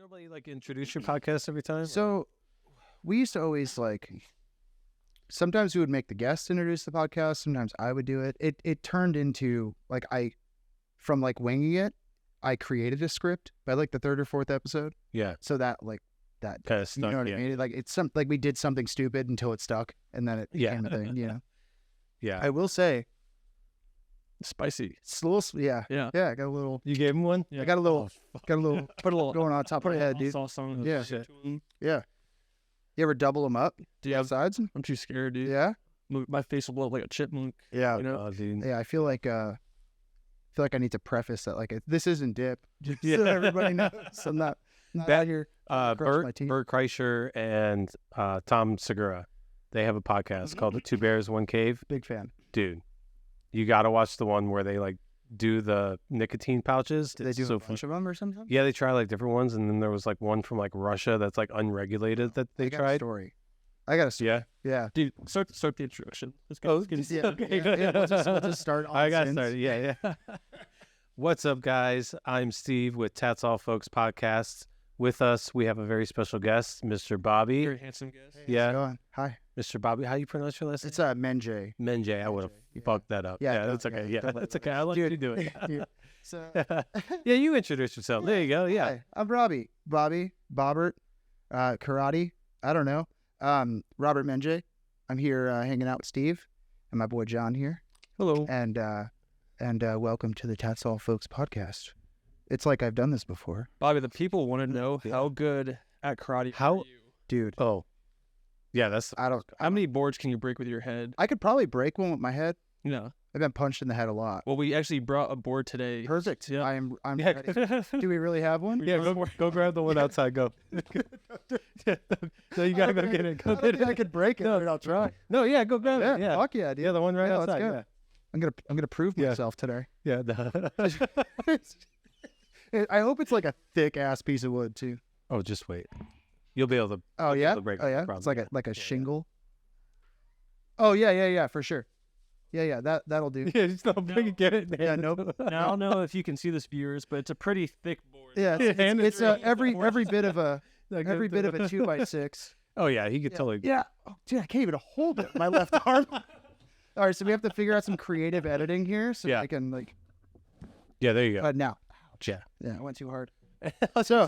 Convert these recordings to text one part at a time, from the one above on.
nobody like introduce your podcast every time? So we used to always sometimes we would make the guests introduce the podcast. Sometimes I would do it. It turned into from winging it, I created a script by the third or fourth episode. Yeah. So that that kind of stuck. You know what I mean? It's we did something stupid until it stuck, and then it became a thing. You know. Yeah. I will say, spicy. it's a little. Yeah. Yeah. Yeah. I got a little. You gave him one? I got a little. Put a little going on top of my head, dude. Sauce on Yeah. shit. Yeah. You ever double them up? Do you have sides? I'm too scared, dude. Yeah. My face will blow up like a chipmunk. Yeah. You know? Oh, dude. Yeah. I feel like I need to preface that this isn't dip, just so everybody knows. I'm not out here. Bert Kreischer and Tom Segura, they have a podcast called The Two Bears, One Cave. Big fan. Dude, you got to watch the one where they do the nicotine pouches. Did they do a bunch of them or something? Yeah, they try different ones, and then there was one from Russia that's unregulated that they tried. I got a story. Yeah, yeah, dude. Start the introduction. Let's get, yeah, okay. Yeah, we'll just start. On I got sins. started. Yeah. What's up, guys? I'm Steve with Tats All Folks Podcast. With us, we have a very special guest, Mr. Bobby. Very handsome guest. Hey, Yeah. how's it going? Hi, Mr. Bobby. How you pronounce your last name? it's Menje. Menje. I would have fucked that up. Yeah, that's okay. Yeah, that's okay. I like you do it. Yeah. So, Yeah, you introduce yourself. There you go. Yeah. Hi, I'm Bobby, Bobbert, Karate. I don't know. Robert Menje. I'm here hanging out with Steve and my boy John here. Hello. And welcome to the Tats All Folks Podcast. It's like I've done this before. Bobby, the people want to know how good at karate are you? Dude. Oh, yeah. How many boards can you break with your head? I could probably break one with my head. No. I've been punched in the head a lot. Well, we actually brought a board today. Perfect. Yeah. I'm Yeah. ready. Do we really have one? Yeah, go grab the one outside. Go. No, you gotta go get it. Go get it. I could break it. No. But I'll try. No, yeah, go grab it. Yeah, Fuck yeah, dude. yeah, the one right Yeah, let's outside. go. Yeah, I'm gonna prove myself today. yeah. I hope it's a thick ass piece of wood too. Oh, just wait. You'll be able to. Oh you'll be yeah. able to break Oh it, yeah. probably. It's like a shingle. Oh yeah, for sure. Yeah, that'll do. Yeah, just don't bring it. Get it. Yeah, nope. Now, I don't know if you can see this, viewers, but it's a pretty thick board. Yeah, it's every bit of a 2x6. Oh yeah, he could totally. Yeah. Oh, dude, I can't even hold it with my left arm. All right, so we have to figure out some creative editing here, so Yeah. I can Yeah, there you go. now. Yeah. Yeah, I went too hard. So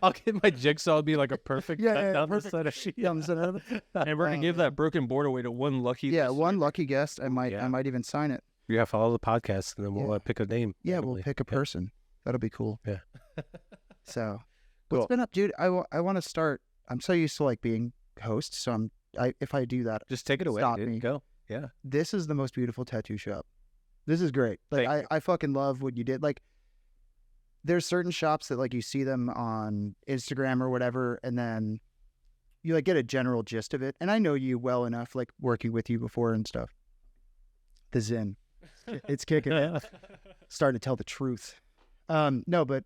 I'll get my jigsaw. It'll be like a perfect cut down perfect. the side of sheet. Yeah, I'm set up. And we're gonna give that broken board away to one lucky. Yeah, listener. one lucky guest. I might even sign it. You have to follow the podcast, and then we'll pick a name. Yeah, randomly. we'll pick a person. That'll be cool. Yeah. So, Cool. what's been up, dude? I want to start. I'm so used to being host, so if I do that, Just take it away. Stop dude. me. Go. Yeah. this is the most beautiful tattoo shop. This is great. Thank I fucking love what you did. There's certain shops that you see them on Instagram or whatever, and then you get a general gist of it. And I know you well enough, working with you before and stuff. The Zen, it's kicking. Starting to tell the truth. No, but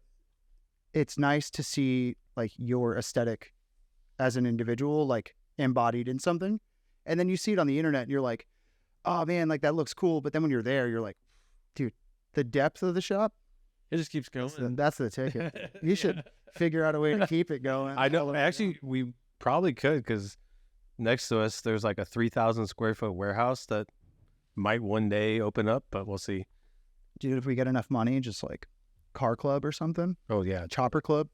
it's nice to see your aesthetic as an individual, embodied in something. And then you see it on the internet and you're like, oh man, that looks cool. But then when you're there, you're like, dude, the depth of the shop, It just keeps going. that's the ticket. You should figure out a way to keep it going. I know. Actually, we probably could, because next to us, there's a 3,000 square foot warehouse that might one day open up, but we'll see. Dude, if we get enough money, just car club or something, Oh, yeah. chopper club.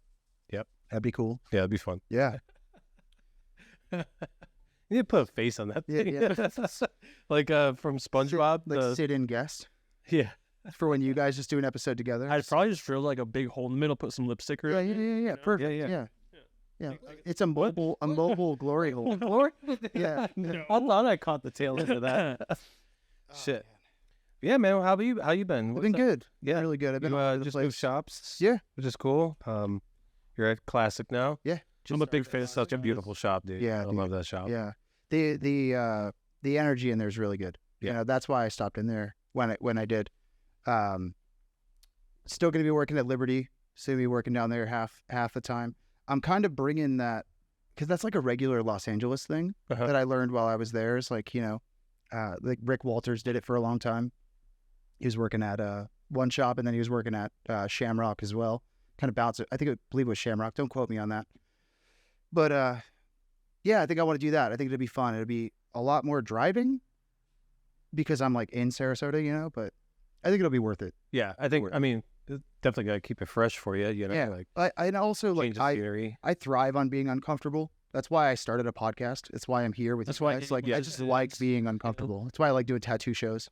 Yep. That'd be cool. Yeah, it'd be fun. Yeah. You need to put a face on that Yeah, thing. yeah. From SpongeBob. Sit-in guest Yeah. for when you guys just do an episode together. I'd probably just drill a big hole in the middle, put some lipstick or Yeah. Perfect. Yeah. Yeah. It's a mobile glory hole. Glory? Yeah. I thought I caught the tail end of that. Shit. Yeah, man. How you been? I've been good. Yeah. Really good. I've been You all over the just place. moved shops? Yeah. Which is cool. You're at Classic now? Yeah. I'm a big fan. It's such a beautiful shop, dude. Yeah, I dude. love that shop. Yeah. The energy in there is really good. Yeah. That's why I stopped in there when I did. Still going to be working at Liberty. Still going to be working down there half the time. I'm kind of bringing that, because that's a regular Los Angeles thing Uh-huh. that I learned while I was there. It's Rick Walters did it for a long time. He was working at one shop, and then he was working at Shamrock as well. kind of bounce it. I believe it was Shamrock. Don't quote me on that. But yeah, I think I want to do that. I think it'll be fun. It'll be a lot more driving because I'm like in Sarasota, you know, but I think it'll be worth it. Yeah, I think, I mean, definitely got to keep it fresh for you, you know? Yeah. Like, and also, like, I thrive on being uncomfortable. That's why I started a podcast. It's why I'm here with you guys. Like, I just like being uncomfortable. That's why I like doing tattoo shows,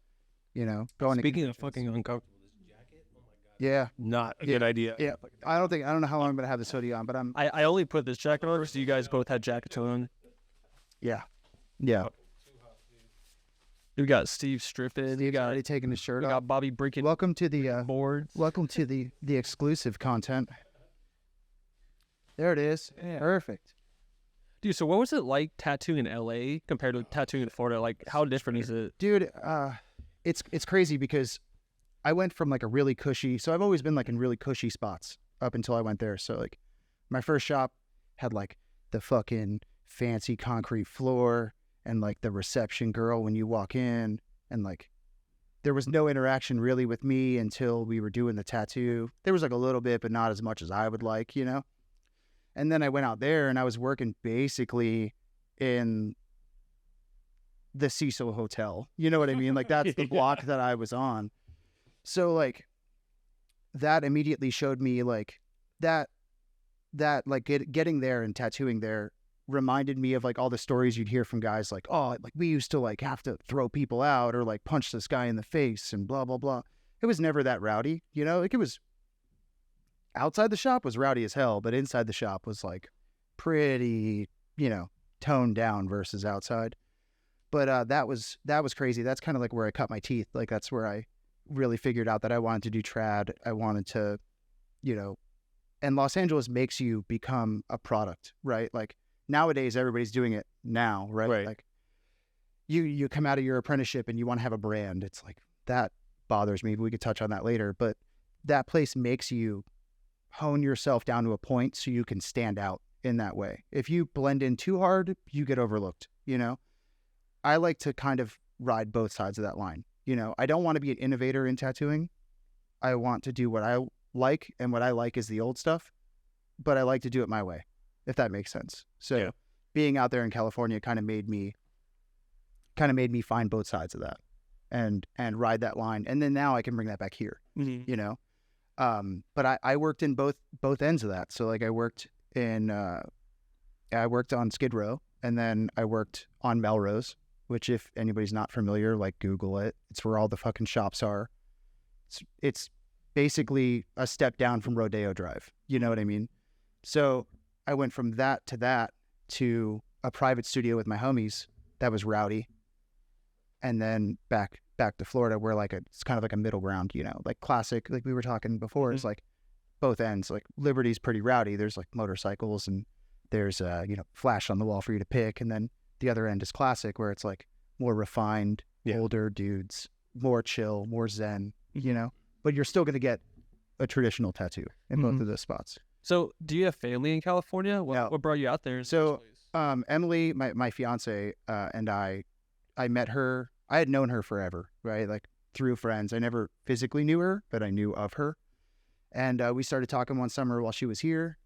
you know? Speaking of fucking uncomfortable, this jacket, oh my God. Yeah. Not a good idea. Yeah. I don't know how long I'm going to have this hoodie on, but I only put this jacket on because you guys both had jackets on. Yeah. Yeah. We got Steve stripping. Steve's already taking his shirt off. We got Bobby breaking. Welcome to the boards. Welcome to the exclusive content. There it is. Yeah. Perfect. Dude, so what was it like tattooing in LA compared to tattooing in Florida? Like, how different is it? Dude, it's crazy because I went from like a really cushy, so I've always been like in really cushy spots up until I went there. So like my first shop had like the fucking fancy concrete floor and like the reception girl when you walk in, and like there was no interaction really with me until we were doing the tattoo. There was like a little bit, but not as much as I would like, you know? And then I went out there and I was working basically in the Cecil Hotel. You know what I mean? Like that's the block that I was on. So like that immediately showed me like that like getting there and tattooing there reminded me of like all the stories you'd hear from guys like, oh, like we used to like have to throw people out or like punch this guy in the face and blah, blah, blah. It was never that rowdy, you know? Like it was outside the shop was rowdy as hell, but inside the shop was like pretty, you know, toned down versus outside. But that was crazy. That's kind of like where I cut my teeth. Like that's where I really figured out that I wanted to do trad. I wanted to, you know, and Los Angeles makes you become a product, right? Like nowadays everybody's doing it now, right? Like you come out of your apprenticeship and you want to have a brand. It's like that bothers me. We could touch on that later, but that place makes you hone yourself down to a point so you can stand out in that way. If you blend in too hard, you get overlooked, you know? I like to kind of ride both sides of that line. You know, I don't want to be an innovator in tattooing. I want to do what I like, and what I like is the old stuff, but I like to do it my way, if that makes sense. So being out there in California kind of made me find both sides of that and ride that line. And then now I can bring that back here, you know? But I worked in both ends of that. So like I worked on Skid Row, and then I worked on Melrose, which if anybody's not familiar, like Google it. It's where all the fucking shops are. It's basically a step down from Rodeo Drive. You know what I mean? So I went from that to a private studio with my homies that was rowdy. And then back to Florida where like it's kind of like a middle ground, you know, like classic, like we were talking before, it's like both ends. Like Liberty's pretty rowdy. There's like motorcycles and there's you know, flash on the wall for you to pick. And then the other end is classic where it's like more refined, older dudes, more chill, more zen, you know, but you're still going to get a traditional tattoo in both of those spots. So do you have family in California? What brought you out there? So Emily, my fiance, and I met her. I had known her forever, right? Like through friends. I never physically knew her, but I knew of her. And we started talking one summer while she was here.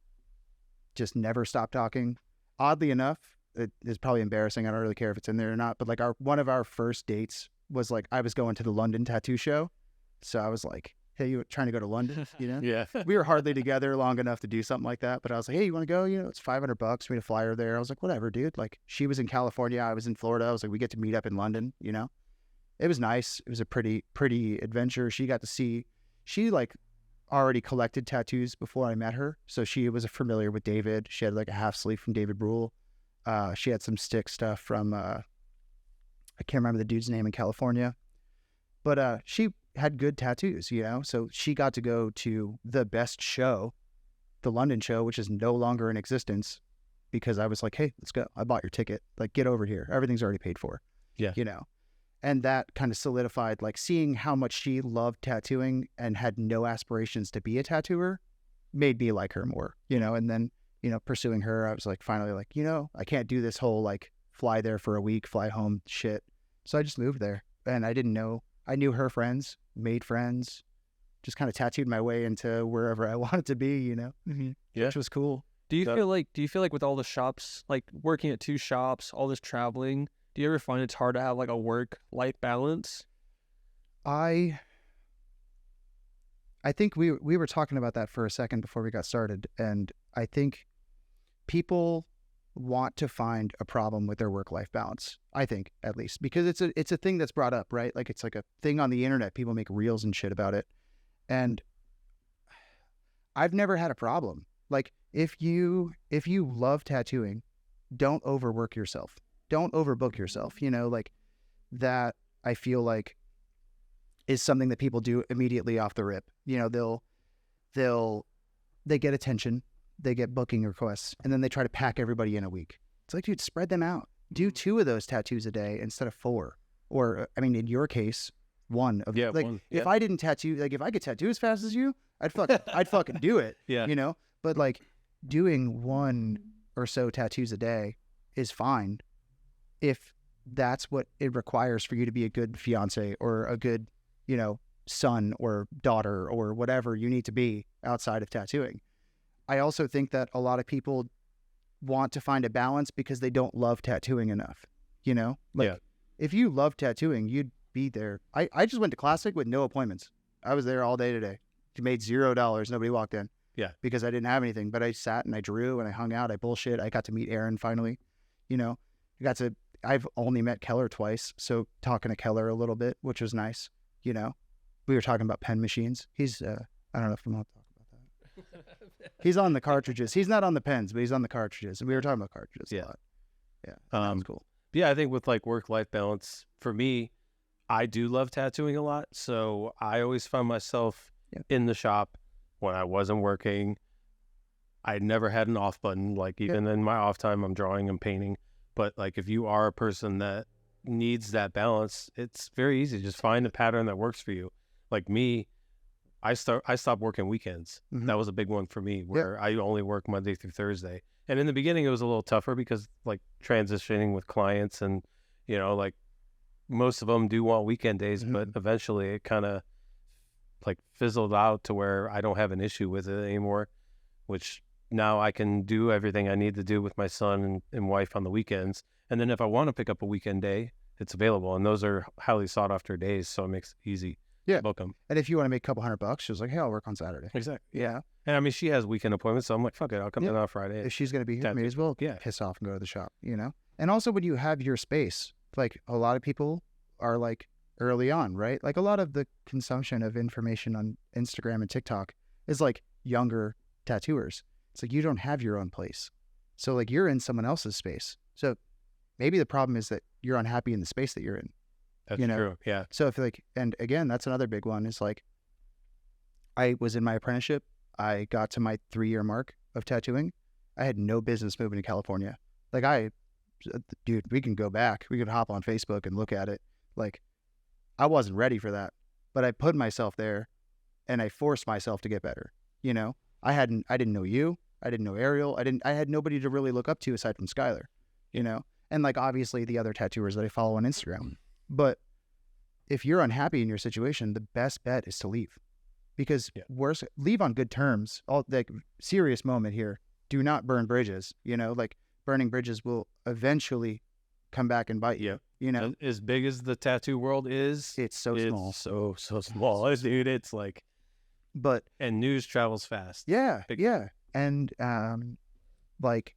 Just never stopped talking. Oddly enough, it is probably embarrassing. I don't really care if it's in there or not. But like one of our first dates was like I was going to the London tattoo show. So I was like, hey, you trying to go to London? You know? Yeah. We were hardly together long enough to do something like that. But I was like, hey, you want to go? You know, it's $500 for me to fly her there. I was like, whatever, dude. Like she was in California. I was in Florida. I was like, we get to meet up in London, you know? It was nice. It was a pretty adventure. She got to see, she like already collected tattoos before I met her. So she was familiar with David. She had like a half sleeve from David Brule. She had some stick stuff from, I can't remember the dude's name in California, but she had good tattoos, you know? So she got to go to the best show, the London show, which is no longer in existence because I was like, hey, let's go. I bought your ticket. Like, get over here. Everything's already paid for. Yeah. You know? And that kind of solidified, like seeing how much she loved tattooing and had no aspirations to be a tattooer made me like her more, you know? And then, you know, pursuing her, I was like, finally like, you know, I can't do this whole like fly there for a week, fly home shit. So I just moved there and I didn't know, I knew her friends, made friends, just kind of tattooed my way into wherever I wanted to be, you know, Yeah. which was cool. Do you feel like with all the shops, like working at 2 shops, all this traveling, do you ever find it's hard to have like a work-life balance? I think we were talking about that for a second before we got started, and I think people want to find a problem with their work-life balance. I think, at least, because it's a thing that's brought up, right? Like it's like a thing on the internet. People make reels and shit about it, and I've never had a problem. Like if you love tattooing, don't overwork yourself. Don't overbook yourself. You know, like that. I feel like is something that people do immediately off the rip. You know, they get attention, they get booking requests, and then they try to pack everybody in a week. It's like, dude, spread them out. Do 2 of those tattoos a day instead of 4. Or, I mean, in your case, 1 of like, one. if I didn't tattoo, like if I could tattoo as fast as you, I'd fucking do it. Yeah. You know, but like doing 1 or so tattoos a day is fine if that's what it requires for you to be a good fiance or a good, you know, son or daughter or whatever you need to be outside of tattooing. I also think that a lot of people want to find a balance because they don't love tattooing enough. You know, like if you love tattooing, you'd be there. I just went to Classic with no appointments. I was there all day today. Made $0. Nobody walked in. Yeah. Because I didn't have anything, but I sat and I drew and I hung out. I bullshit. I got to meet Aaron finally. You know, I've only met Keller twice. So talking to Keller a little bit, which was nice. You know, we were talking about pen machines. He's, I don't know if I'm allowed to talk about that. He's on the cartridges. He's not on the pens, but he's on the cartridges. And we were talking about cartridges a lot. Yeah. That was cool. Yeah. I think with like work-life balance, for me, I do love tattooing a lot. So I always found myself in the shop when I wasn't working. I never had an off button. Like even in my off time, I'm drawing and painting. But like if you are a person that needs that balance, it's very easy. Just find a pattern that works for you. Like me, I stopped working weekends. That was a big one for me, where I only work Monday through Thursday. And in the beginning, it was a little tougher because like transitioning with clients, and you know, like most of them do want weekend days, but eventually it kind of like fizzled out to where I don't have an issue with it anymore, which now I can do everything I need to do with my son and wife on the weekends. And then if I want to pick up a weekend day, it's available. And those are highly sought after days. So it makes it easy to book them. And if you want to make a couple $100, she's like, hey, I'll work on Saturday. Exactly. Yeah. And I mean, she has weekend appointments. So I'm like, fuck it. I'll come in on Friday. If she's going to be here, may as well piss off and go to the shop, you know? And also when you have your space, like a lot of people are like early on, right? Like a lot of the consumption of information on Instagram and TikTok is like younger tattooers. It's like you don't have your own place. So like you're in someone else's space. So maybe the problem is that you're unhappy in the space that you're in. That's true. Yeah. So if like, and again, that's another big one is like, I was in my apprenticeship. I got to my 3-year mark of tattooing. I had no business moving to California. Like dude, we can go back. We could hop on Facebook and look at it. Like I wasn't ready for that, but I put myself there and I forced myself to get better. You know, I didn't know you. I didn't know Ariel. I had nobody to really look up to aside from Skylar, you know, and like obviously the other tattooers that I follow on Instagram. But if you're unhappy in your situation, the best bet is to leave, because leave on good terms. All like serious moment here. Do not burn bridges. You know, like burning bridges will eventually come back and bite you. You know, as big as the tattoo world is, it's so small, so small, dude. It's like, and news travels fast. Yeah, and like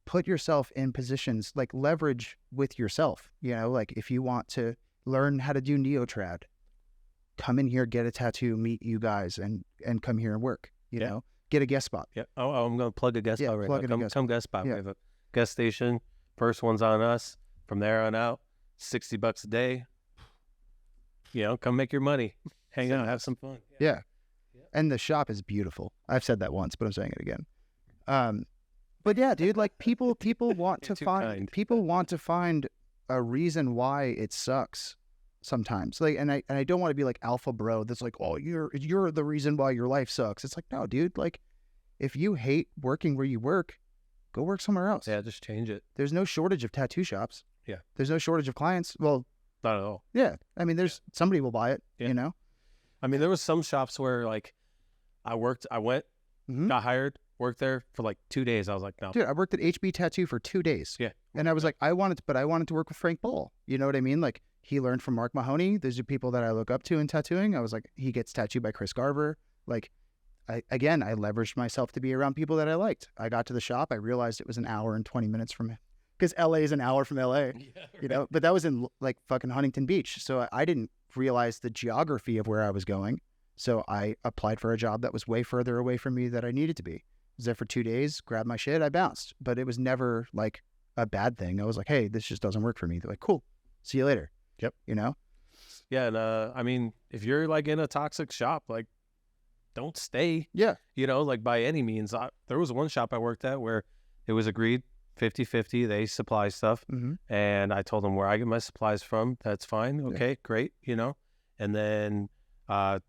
put yourself in positions, like leverage with yourself. You know, like if you want to learn how to do neotrad, come in here, get a tattoo, meet you guys, and come here and work. You know, get a guest spot. Yeah. Oh, I'm gonna plug a guest spot right now. Come guest spot. We have a guest station. First one's on us. From there on out, $60 a day. You know, come make your money. Hang out, have some fun. Yeah. And the shop is beautiful. I've said that once, but I'm saying it again. But yeah, dude, like people want to find a reason why it sucks sometimes. Like, and I don't want to be like alpha bro that's like, oh, you're the reason why your life sucks. It's like, no, dude, like if you hate working where you work, go work somewhere else. Yeah, just change it. There's no shortage of tattoo shops. Yeah. There's no shortage of clients. Well, not at all. Yeah. I mean, somebody will buy it, you know? I mean, there was some shops where like I went, got hired, worked there for like 2 days. I was like, no. Dude, I worked at HB Tattoo for 2 days. Yeah. And I was like, I wanted to work with Frank Bull. You know what I mean? Like, he learned from Mark Mahoney. Those are people that I look up to in tattooing. I was like, he gets tattooed by Chris Garver. Like, I leveraged myself to be around people that I liked. I got to the shop. I realized it was an hour and 20 minutes from, because LA is an hour from LA, you know, but that was in like fucking Huntington Beach. So I didn't realize the geography of where I was going. So I applied for a job that was way further away from me that I needed to be. I was there for 2 days, grabbed my shit, I bounced. But it was never like a bad thing. I was like, hey, this just doesn't work for me. They're like, cool, see you later. Yep. You know? Yeah. And I mean, if you're like in a toxic shop, like, don't stay. Yeah. You know, like by any means. There was one shop I worked at where it was agreed 50-50. They supply stuff. And I told them where I get my supplies from. That's fine. Okay, great. You know, and then I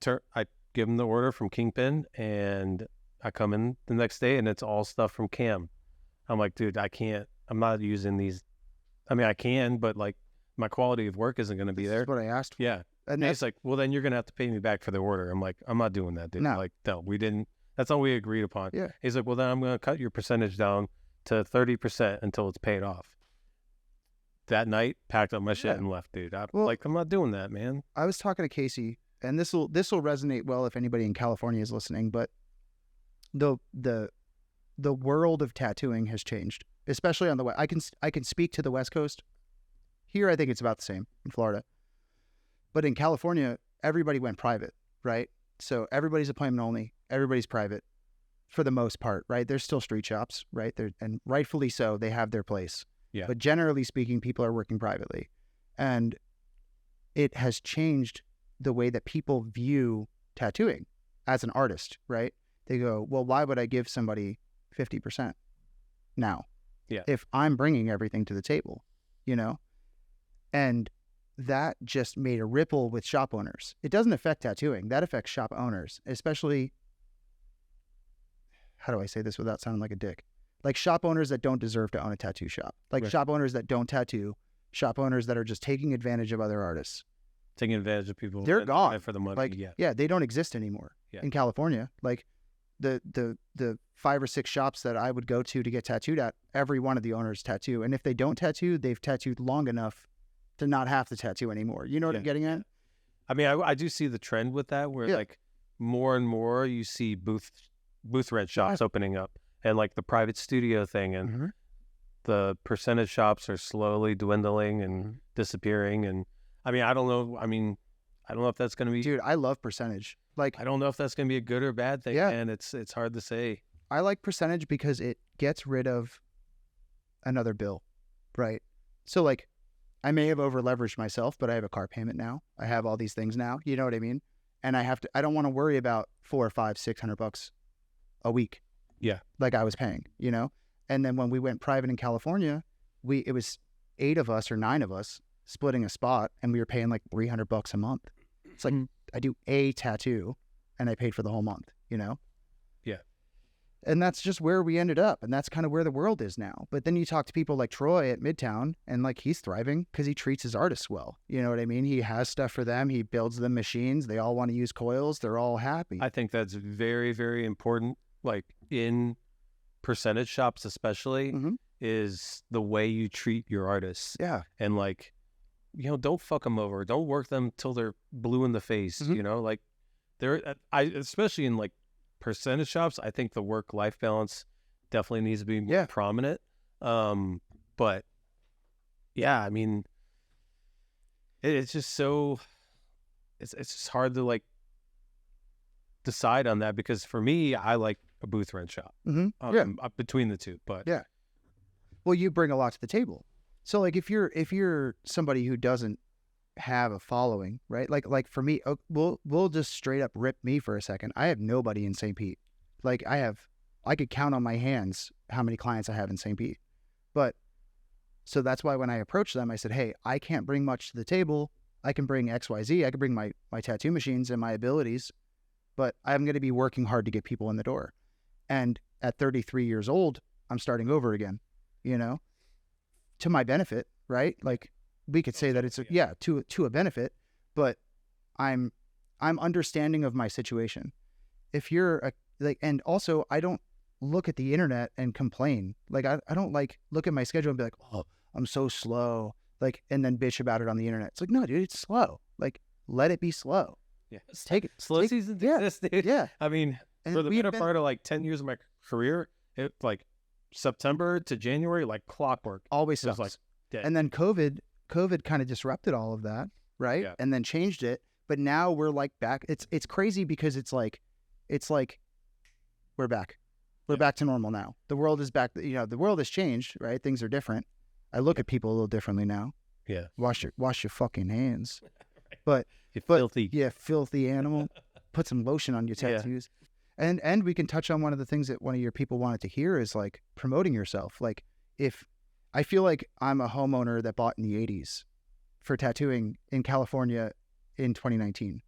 give them the order from Kingpin, and I come in the next day and it's all stuff from Cam. I'm like, dude, I'm not using these. I mean, I can, but like my quality of work isn't going to be there. That's what I asked for. Yeah. And he's like, well, then you're going to have to pay me back for the order. I'm like, I'm not doing that, dude. No. Like, no, we didn't. That's all we agreed upon. Yeah. He's like, well, then I'm going to cut your percentage down to 30% until it's paid off. That night, packed up my shit and left, dude. I'm not doing that, man. I was talking to Casey, and this will resonate well if anybody in California is listening, but the world of tattooing has changed, especially on the West. I can speak to the West Coast. Here, I think it's about the same in Florida. But in California, everybody went private, right? So everybody's appointment only. Everybody's private for the most part, right? There's still street shops, right? And rightfully so, they have their place. Yeah. But generally speaking, people are working privately. And it has changed the way that people view tattooing as an artist, right? They go, well, why would I give somebody 50% now? Yeah. If I'm bringing everything to the table, you know? And that just made a ripple with shop owners. It doesn't affect tattooing. That affects shop owners, especially, how do I say this without sounding like a dick? Like shop owners that don't deserve to own a tattoo shop. Like shop owners that don't tattoo, shop owners that are just taking advantage of other artists. Taking advantage of people. They're gone. For the money. Like, yeah, they don't exist anymore in California. Like the 5 or 6 shops that I would go to get tattooed at, every one of the owners tattoo. And if they don't tattoo, they've tattooed long enough to not have to tattoo anymore. You know what I'm getting at? I mean, I do see the trend with that where like more and more you see booth rent shops opening up, and like the private studio thing, and the percentage shops are slowly dwindling and disappearing. And I mean, I don't know if that's going to be, dude, I love percentage. Like, I don't know if that's going to be a good or bad thing. And it's hard to say. I like percentage because it gets rid of another bill, right? So like, I may have over leveraged myself, but I have a car payment now. I have all these things now. You know what I mean? And I don't want to worry about $400 or $600 a week. Yeah. Like I was paying, you know? And then when we went private in California, it was 8 of us or 9 of us splitting a spot, and we were paying like $300 a month. It's like, I do a tattoo and I paid for the whole month, you know? Yeah. And that's just where we ended up. And that's kind of where the world is now. But then you talk to people like Troy at Midtown, and like he's thriving because he treats his artists well. You know what I mean? He has stuff for them. He builds them machines. They all want to use coils. They're all happy. I think that's very, very important. Like in percentage shops, especially, is the way you treat your artists. Yeah. And like, you know, don't fuck them over. Don't work them till they're blue in the face. You know, like especially in like percentage shops, I think the work-life balance definitely needs to be more prominent. But yeah, I mean, it's just so, it's just hard to like decide on that, because for me, I like a booth rent shop. Between the two, but well, you bring a lot to the table. So like if you're somebody who doesn't have a following, right? Like for me, we'll just straight up rip me for a second. I have nobody in St. Pete. Like I could count on my hands how many clients I have in St. Pete. But so that's why when I approached them, I said, hey, I can't bring much to the table. I can bring XYZ. I can bring my tattoo machines and my abilities, but I'm going to be working hard to get people in the door. And at 33 years old, I'm starting over again, you know, to my benefit, right? Like we could say that it's to a benefit, but I'm I'm understanding of my situation. If you're and also I don't look at the internet and complain. Like I don't like look at my schedule and be like, oh, I'm so slow. Like, and then bitch about it on the internet. It's like, no, dude, it's slow. Like, let it be slow. Yeah. Take it. Slow seasons exist, dude. Yeah. I mean, And for the better part of like 10 years of my career, it like September to January, like clockwork. Always It was, sucks. like, dead. And then COVID kind of disrupted all of that, right? Yeah. And then changed it. But now we're like back. It's crazy because it's like we're back. We're back to normal now. The world is back. You know, the world has changed, right? Things are different. I look at people a little differently now. Yeah. Wash your fucking hands. Right. But You filthy. yeah, filthy animal. Put some lotion on your tattoos. And we can touch on one of the things that one of your people wanted to hear is like promoting yourself. Like if I feel like I'm a homeowner that bought in the 80s for tattooing in California in 2019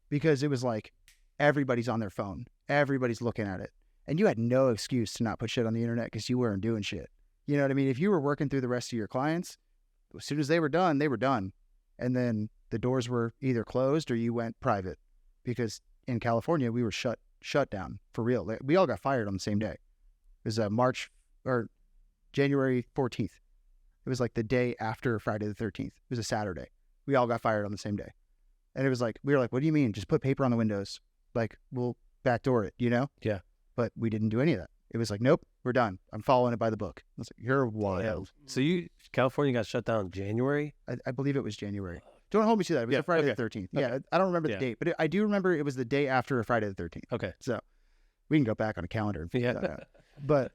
because it was like everybody's on their phone. Everybody's looking at it. And you had no excuse to not put shit on the internet because you weren't doing shit. You know what I mean? If you were working through the rest of your clients, as soon as they were done, they were done. And then the doors were either closed or you went private because in California, we were shut down for real. We all got fired on the same day. It was January 14th. It was like the day after Friday the 13th. It was a Saturday. We all got fired on the same day. And it was like, we were like, what do you mean? Just put paper on the windows. Like, we'll backdoor it, you know? Yeah. But we didn't do any of that. It was like, nope, we're done. I'm following it by the book. I was like, you're wild. So California got shut down in January? I believe it was January. Don't hold me to that. It was a Friday the 13th. Okay. Yeah, I don't remember the date, but I do remember it was the day after a Friday the 13th. Okay. So we can go back on a calendar and figure Yeah. that out. But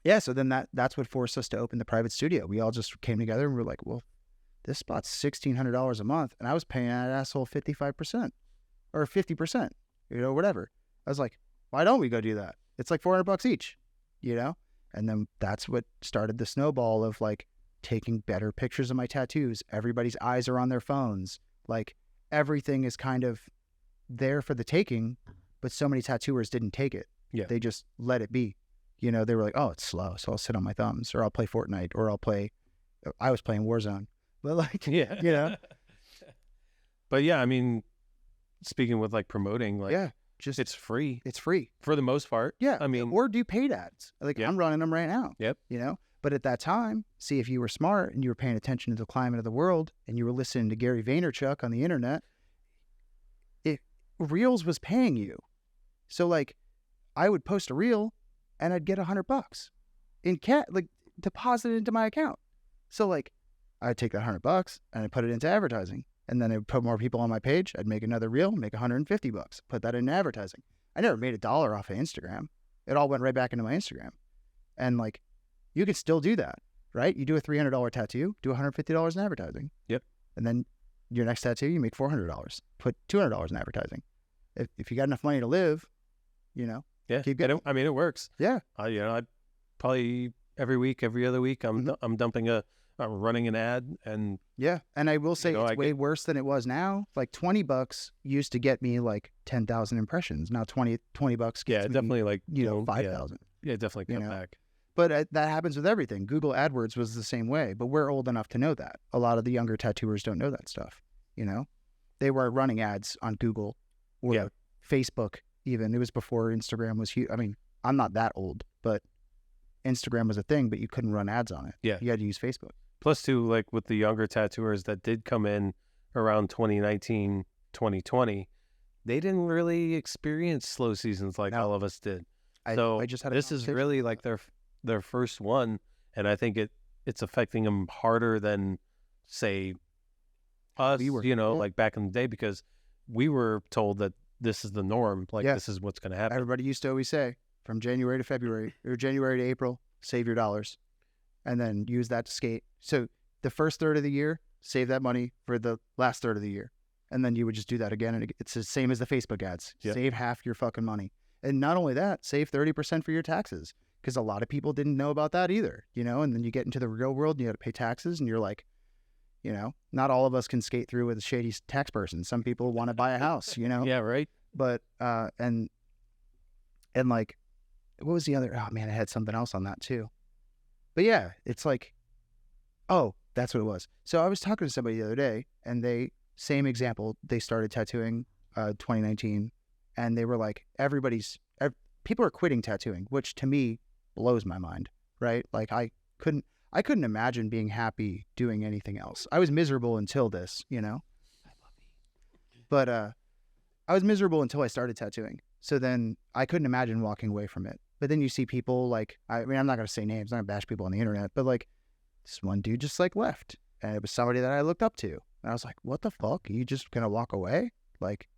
yeah, so then that's what forced us to open the private studio. We all just came together and we were like, well, this spot's $1,600 a month, and I was paying that asshole 55% or 50%, you know, whatever. I was like, why don't we go do that? It's like $400 each, you know? And then that's what started the snowball of like taking better pictures of my tattoos. Everybody's eyes are on their phones. Like everything is kind of there for the taking, but so many tattooers didn't take it. Yeah. They just let it be. You know, they were like, oh, it's slow, so I'll sit on my thumbs, or I'll play Fortnite, or I was playing Warzone. But like, Yeah. you know. But yeah, I mean, speaking with like promoting, like, Yeah, just it's free it's free. for the most part. Yeah, I mean, or do paid ads. Like Yep. I'm running them right now. Yep. You know, but at that time, see if you were smart and you were paying attention to the climate of the world and you were listening to Gary Vaynerchuk on the internet, Reels was paying you. So like, I would post a reel and I'd get $100 in like deposited into my account. So like, I'd take that $100 and I'd put it into advertising. And then I would put more people on my page. I'd make another reel, make $150, put that in advertising. I never made $1 off of Instagram. It all went right back into my Instagram. And like, you can still do that, right? You do a $300 tattoo, do $150 in advertising. Yep. And then your next tattoo, you make $400, put $200 in advertising. If you got enough money to live, you know, yeah, keep getting. I mean, it works. Yeah. You know, I probably every week, every other week, I'm dumping I'm running an ad, and Yeah. And I will say You know, it's way worse than it was now. Like $20 used to get me like 10,000 impressions. Now $20 gets yeah, me, definitely like you know, yeah, 5,000. yeah, definitely You cut know? back. But that happens with everything. Google AdWords was the same way, but we're old enough to know that. A lot of the younger tattooers don't know that stuff, you know? They were running ads on Google or Yeah. Facebook even. It was before Instagram was huge. I mean, I'm not that old, but Instagram was a thing, but you couldn't run ads on it. Yeah. You had to use Facebook. Plus, too, like with the younger tattooers that did come in around 2019, 2020, they didn't really experience slow seasons like No. all of us did. I just had a this is conversation really about like their first one, and I think it's affecting them harder than, say, us, We were. you know, Yeah. like back in the day, because we were told that this is the norm, like Yeah. this is what's going to happen. Everybody used to always say, from January to February or January to April, save your dollars and then use that to skate. So the first third of the year, save that money for the last third of the year. And then you would just do that again. And it's the same as the Facebook ads. Yep. Save half your fucking money. And not only that, save 30% for your taxes, because a lot of people didn't know about that either, you know? And then you get into the real world and you got to pay taxes and you're like, you know, not all of us can skate through with a shady tax person. Some people want to buy a house, you know? Yeah, right. But, and like, what was the other? Oh man, I had something else on that too. But yeah, it's like, oh, that's what it was. So I was talking to somebody the other day and they same example. They started tattooing 2019, and they were like, people are quitting tattooing, which to me blows my mind, right? Like I couldn't imagine being happy doing anything else. I was miserable until this, you know? But I was miserable until I started tattooing. So then I couldn't imagine walking away from it. But then you see people like, I mean, I'm not going to say names, I'm not going to bash people on the internet, but like this one dude just like left. And it was somebody that I looked up to. And I was like, what the fuck? Are you just going to walk away? Like,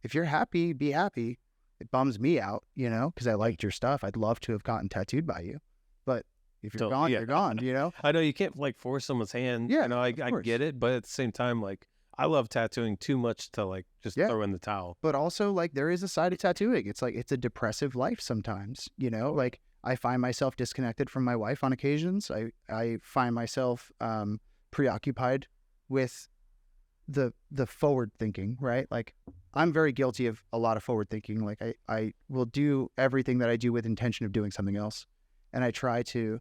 if you're happy, be happy. It bums me out, you know, because I liked your stuff. I'd love to have gotten tattooed by you. But if you're gone, you're gone, you know? I know you can't like force someone's hand. Yeah, you know, I get it. But at the same time, like, I love tattooing too much to like just throw in the towel. But also, like, there is a side of tattooing. It's like, it's a depressive life sometimes, you know? Like, I find myself disconnected from my wife on occasions. I find myself preoccupied with the forward thinking, right? Like, I'm very guilty of a lot of forward thinking. Like, I will do everything that I do with intention of doing something else. And I try to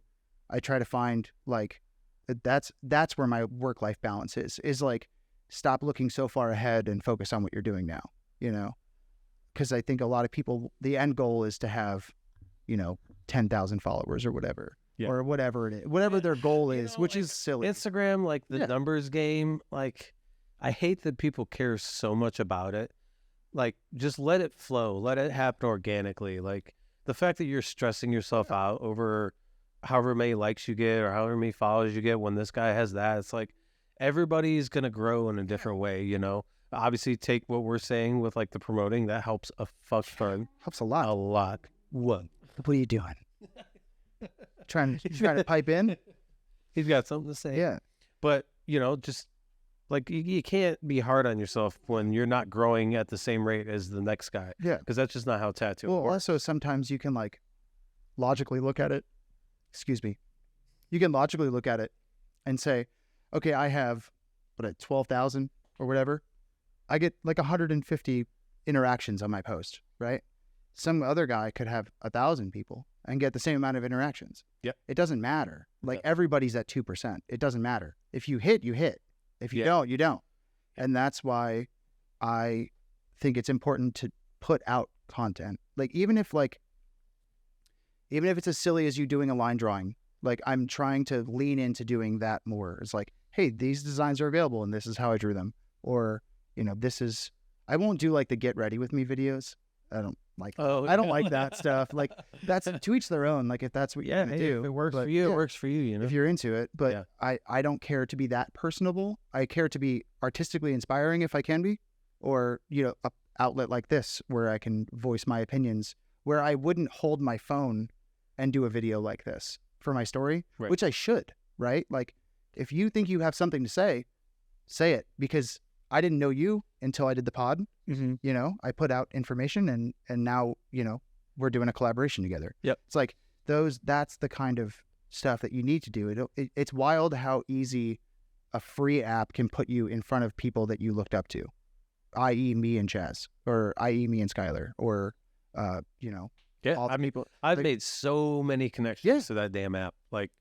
find, like, that's where my work-life balance is like, stop looking so far ahead and focus on what you're doing now, you know? Because I think a lot of people, the end goal is to have, you know, 10,000 followers or whatever, or whatever it is, whatever their goal is, which like, is silly. Instagram, like the numbers game, like, I hate that people care so much about it. Like, just let it flow, let it happen organically. Like, the fact that you're stressing yourself out over however many likes you get or however many followers you get when this guy has that, it's like, everybody's going to grow in a different way, you know? Obviously, take what we're saying with, like, the promoting. That helps a fuck ton. Helps a lot. A lot. What? What are you doing? trying to pipe in? He's got something to say. Yeah. But, you know, just, like, you can't be hard on yourself when you're not growing at the same rate as the next guy. Yeah. Because that's just not how tattooing works. Well, also, sometimes you can, like, logically look at it. Excuse me. You can logically look at it and say, okay, I have, 12,000 or whatever. I get like 150 interactions on my post, right? Some other guy could have 1,000 people and get the same amount of interactions. Yep. It doesn't matter. Like, everybody's at 2%. It doesn't matter. If you hit, you hit. If you don't, you don't. And that's why I think it's important to put out content. Like, even if it's as silly as you doing a line drawing, like, I'm trying to lean into doing that more. It's like, hey, these designs are available and this is how I drew them. Or, you know, I won't do like the get ready with me videos. I don't like that stuff. Like, that's to each their own. Like, if that's what you do. If it works for you, it works for you, you know? If you're into it. But I don't care to be that personable. I care to be artistically inspiring if I can be. Or, you know, an outlet like this where I can voice my opinions, where I wouldn't hold my phone and do a video like this for my story, which I should, right? Like, if you think you have something to say it, because I didn't know you until I did the pod. Mm-hmm. You know, I put out information and now, you know, we're doing a collaboration together. Yep. It's like that's the kind of stuff that you need to do. It's wild how easy a free app can put you in front of people that you looked up to, i.e. me and Chaz, or i.e. me and Skylar, or, you know, all the people. I've made so many connections to that damn app. Like,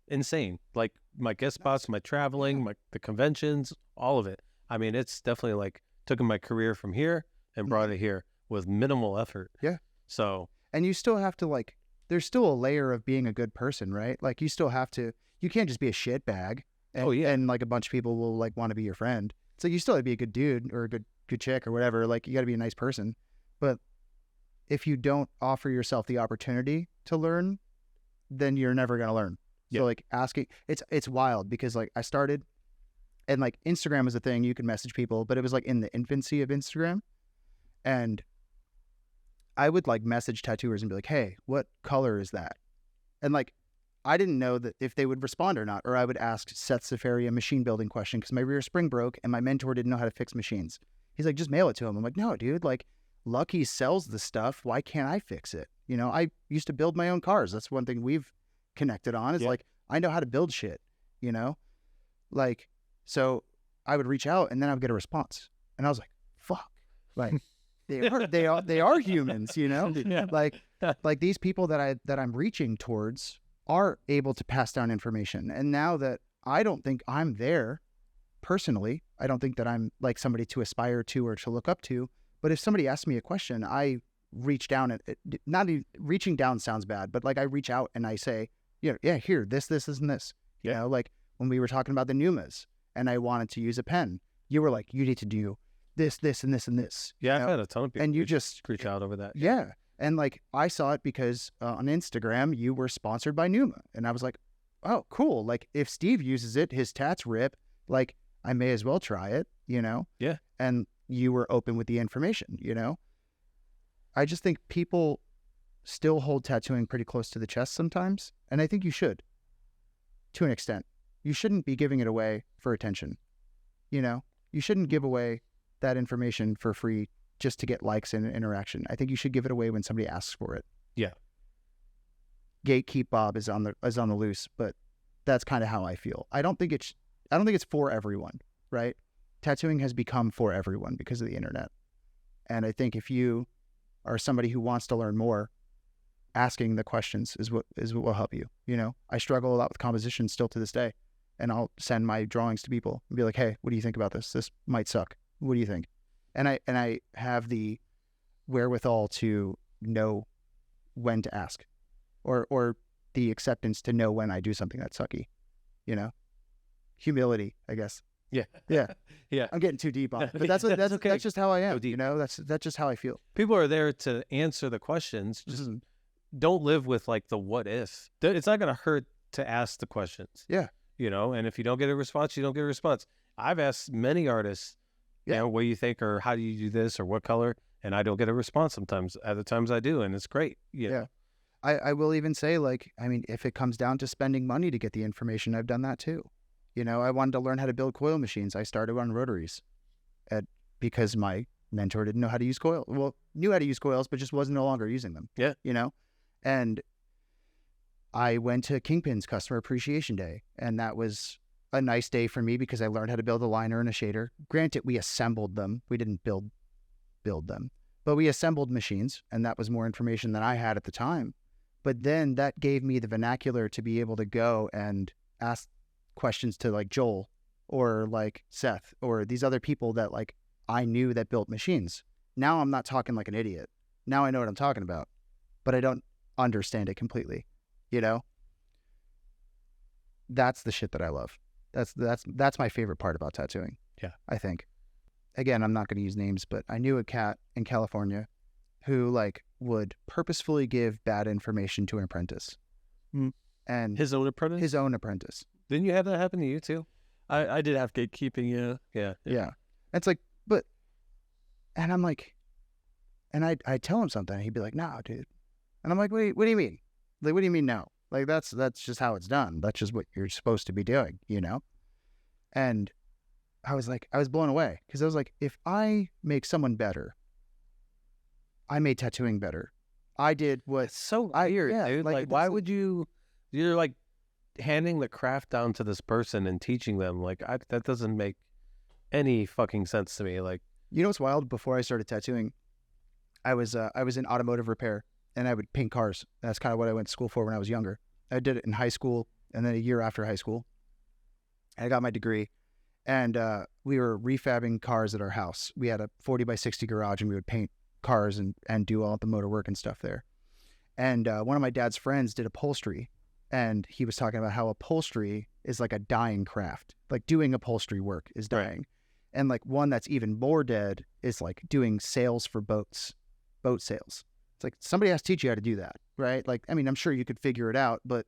insane. Like, my guest spots, my traveling, the conventions, all of it. I mean, it's definitely like took my career from here and brought it here with minimal effort. Yeah. So. And you still have to, like, there's still a layer of being a good person, right? Like, you still have to, you can't just be a shit bag. And, and like a bunch of people will like want to be your friend. So you still have to be a good dude or a good chick or whatever. Like, you got to be a nice person. But if you don't offer yourself the opportunity to learn, then you're never going to learn. So like asking, it's wild because like I started and like Instagram was a thing, you could message people, but it was like in the infancy of Instagram. And I would like message tattooers and be like, hey, what color is that? And like, I didn't know that if they would respond or not, or I would ask Seth Safari a machine building question because my rear spring broke and my mentor didn't know how to fix machines. He's like, just mail it to him. I'm like, no, dude, like Lucky sells the stuff. Why can't I fix it? You know, I used to build my own cars. That's one thing we've connected on is like, I know how to build shit, you know, like, so I would reach out and then I would get a response and I was like, fuck, like they are humans, you know, like these people that I'm reaching towards are able to pass down information. And now that I don't think I'm there personally, I don't think that I'm like somebody to aspire to or to look up to. But if somebody asks me a question, I reach down and not even, reaching down sounds bad, but like I reach out and I say, yeah, here, this, and this. You know, like when we were talking about the Numas and I wanted to use a pen, you were like, you need to do this, and this, and this. Yeah, I've had a ton of people and you just reach out over that. Yeah. And like I saw it because on Instagram you were sponsored by Numa, and I was like, oh, cool. Like if Steve uses it, his tats rip. Like I may as well try it. You know. Yeah. And you were open with the information. You know. I just think people still hold tattooing pretty close to the chest sometimes, and I think you should, to an extent. You shouldn't be giving it away for attention. You know, you shouldn't give away that information for free just to get likes and interaction. I think you should give it away when somebody asks for it. Yeah. Gatekeep Bob is on the loose, but that's kind of how I feel. I don't think it's for everyone, right? Tattooing has become for everyone because of the internet. And I think if you are somebody who wants to learn more, asking the questions is what will help you. You know, I struggle a lot with composition still to this day, and I'll send my drawings to people and be like, hey, what do you think about this? This might suck. What do you think? And I have the wherewithal to know when to ask, or the acceptance to know when I do something that's sucky, you know, humility, I guess. Yeah. Yeah. Yeah. I'm getting too deep on it, but that's okay. That's just how I am. You know, that's just how I feel. People are there to answer the questions. Just don't live with like the what if. It's not going to hurt to ask the questions. Yeah. You know, and if you don't get a response, you don't get a response. I've asked many artists, you know, what do you think, or how do you do this, or what color, and I don't get a response sometimes. Other times I do, and it's great. Yeah. I will even say, like, I mean, if it comes down to spending money to get the information, I've done that too. You know, I wanted to learn how to build coil machines. I started on rotaries because my mentor didn't know how to use coil. Well, knew how to use coils, but just wasn't no longer using them. Yeah. You know, and I went to Kingpin's Customer Appreciation Day, and that was a nice day for me because I learned how to build a liner and a shader. Granted, we assembled them. We didn't build them, but we assembled machines, and that was more information than I had at the time. But then that gave me the vernacular to be able to go and ask questions to like Joel or like Seth or these other people that like I knew that built machines. Now I'm not talking like an idiot. Now I know what I'm talking about, but I don't understand it completely. You know, that's the shit that I love. That's my favorite part about tattooing. Yeah. I think. Again, I'm not going to use names, but I knew a cat in California who like would purposefully give bad information to an apprentice. And His own apprentice? his own apprentice. Didn't you have that happen to you too? I did have gatekeeping, yeah. Yeah. It's like, but, and I'm like, and I tell him something, and he'd be like, "No, dude." And I'm like, "Wait, what do you mean? Like, what do you mean no? Like, that's just how it's done. That's just what you're supposed to be doing, you know?" And I was blown away because I was like, if I make someone better, I made tattooing better. I did what It's so weird, yeah, dude. like, Like, why would you're like handing the craft down to this person and teaching them. Like, that doesn't make any fucking sense to me. Like, you know what's wild? Before I started tattooing, I was in automotive repair, and I would paint cars. That's kind of what I went to school for when I was younger. I did it in high school, and then a year after high school, I got my degree. And we were refabbing cars at our house. We had a 40 by 60 garage, and we would paint cars and do all the motor work and stuff there. And one of my dad's friends did upholstery, and he was talking about how upholstery is like a dying craft. Like doing upholstery work is dying. Right. And like one that's even more dead is like doing sales for boat sales. It's like somebody has to teach you how to do that, right? Like, I mean, I'm sure you could figure it out, but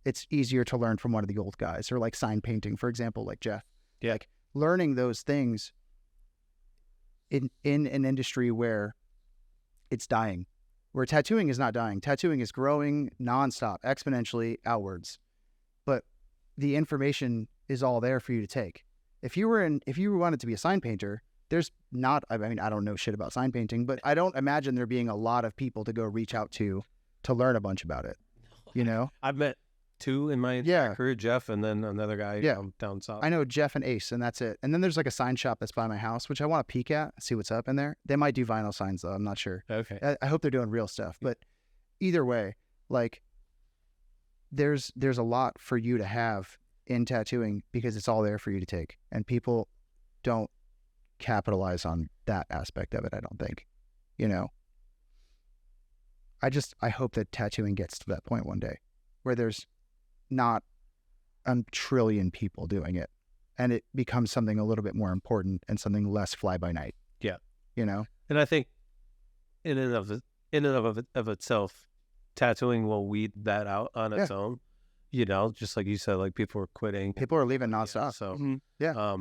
it's easier to learn from one of the old guys, or like sign painting, for example, like Jeff. Yeah. Like learning those things in an industry where it's dying, where tattooing is not dying. Tattooing is growing nonstop, exponentially outwards. But the information is all there for you to take. If you wanted to be a sign painter, there's not, I mean, I don't know shit about sign painting, but I don't imagine there being a lot of people to go reach out to learn a bunch about it. You know? I've met two in my career, Jeff and then another guy down south. I know Jeff and Ace, and that's it. And then there's like a sign shop that's by my house, which I want to peek at, see what's up in there. They might do vinyl signs though, I'm not sure. Okay. I hope they're doing real stuff. But either way, like there's a lot for you to have in tattooing because it's all there for you to take. And people don't capitalize on that aspect of it. I don't think, I hope that tattooing gets to that point one day where there's not a trillion people doing it and it becomes something a little bit more important and something less fly by night. Yeah. And I think in and of itself, tattooing will weed that out on its own. Just like you said, like people are quitting. People are leaving nonstop. Yeah, so yeah.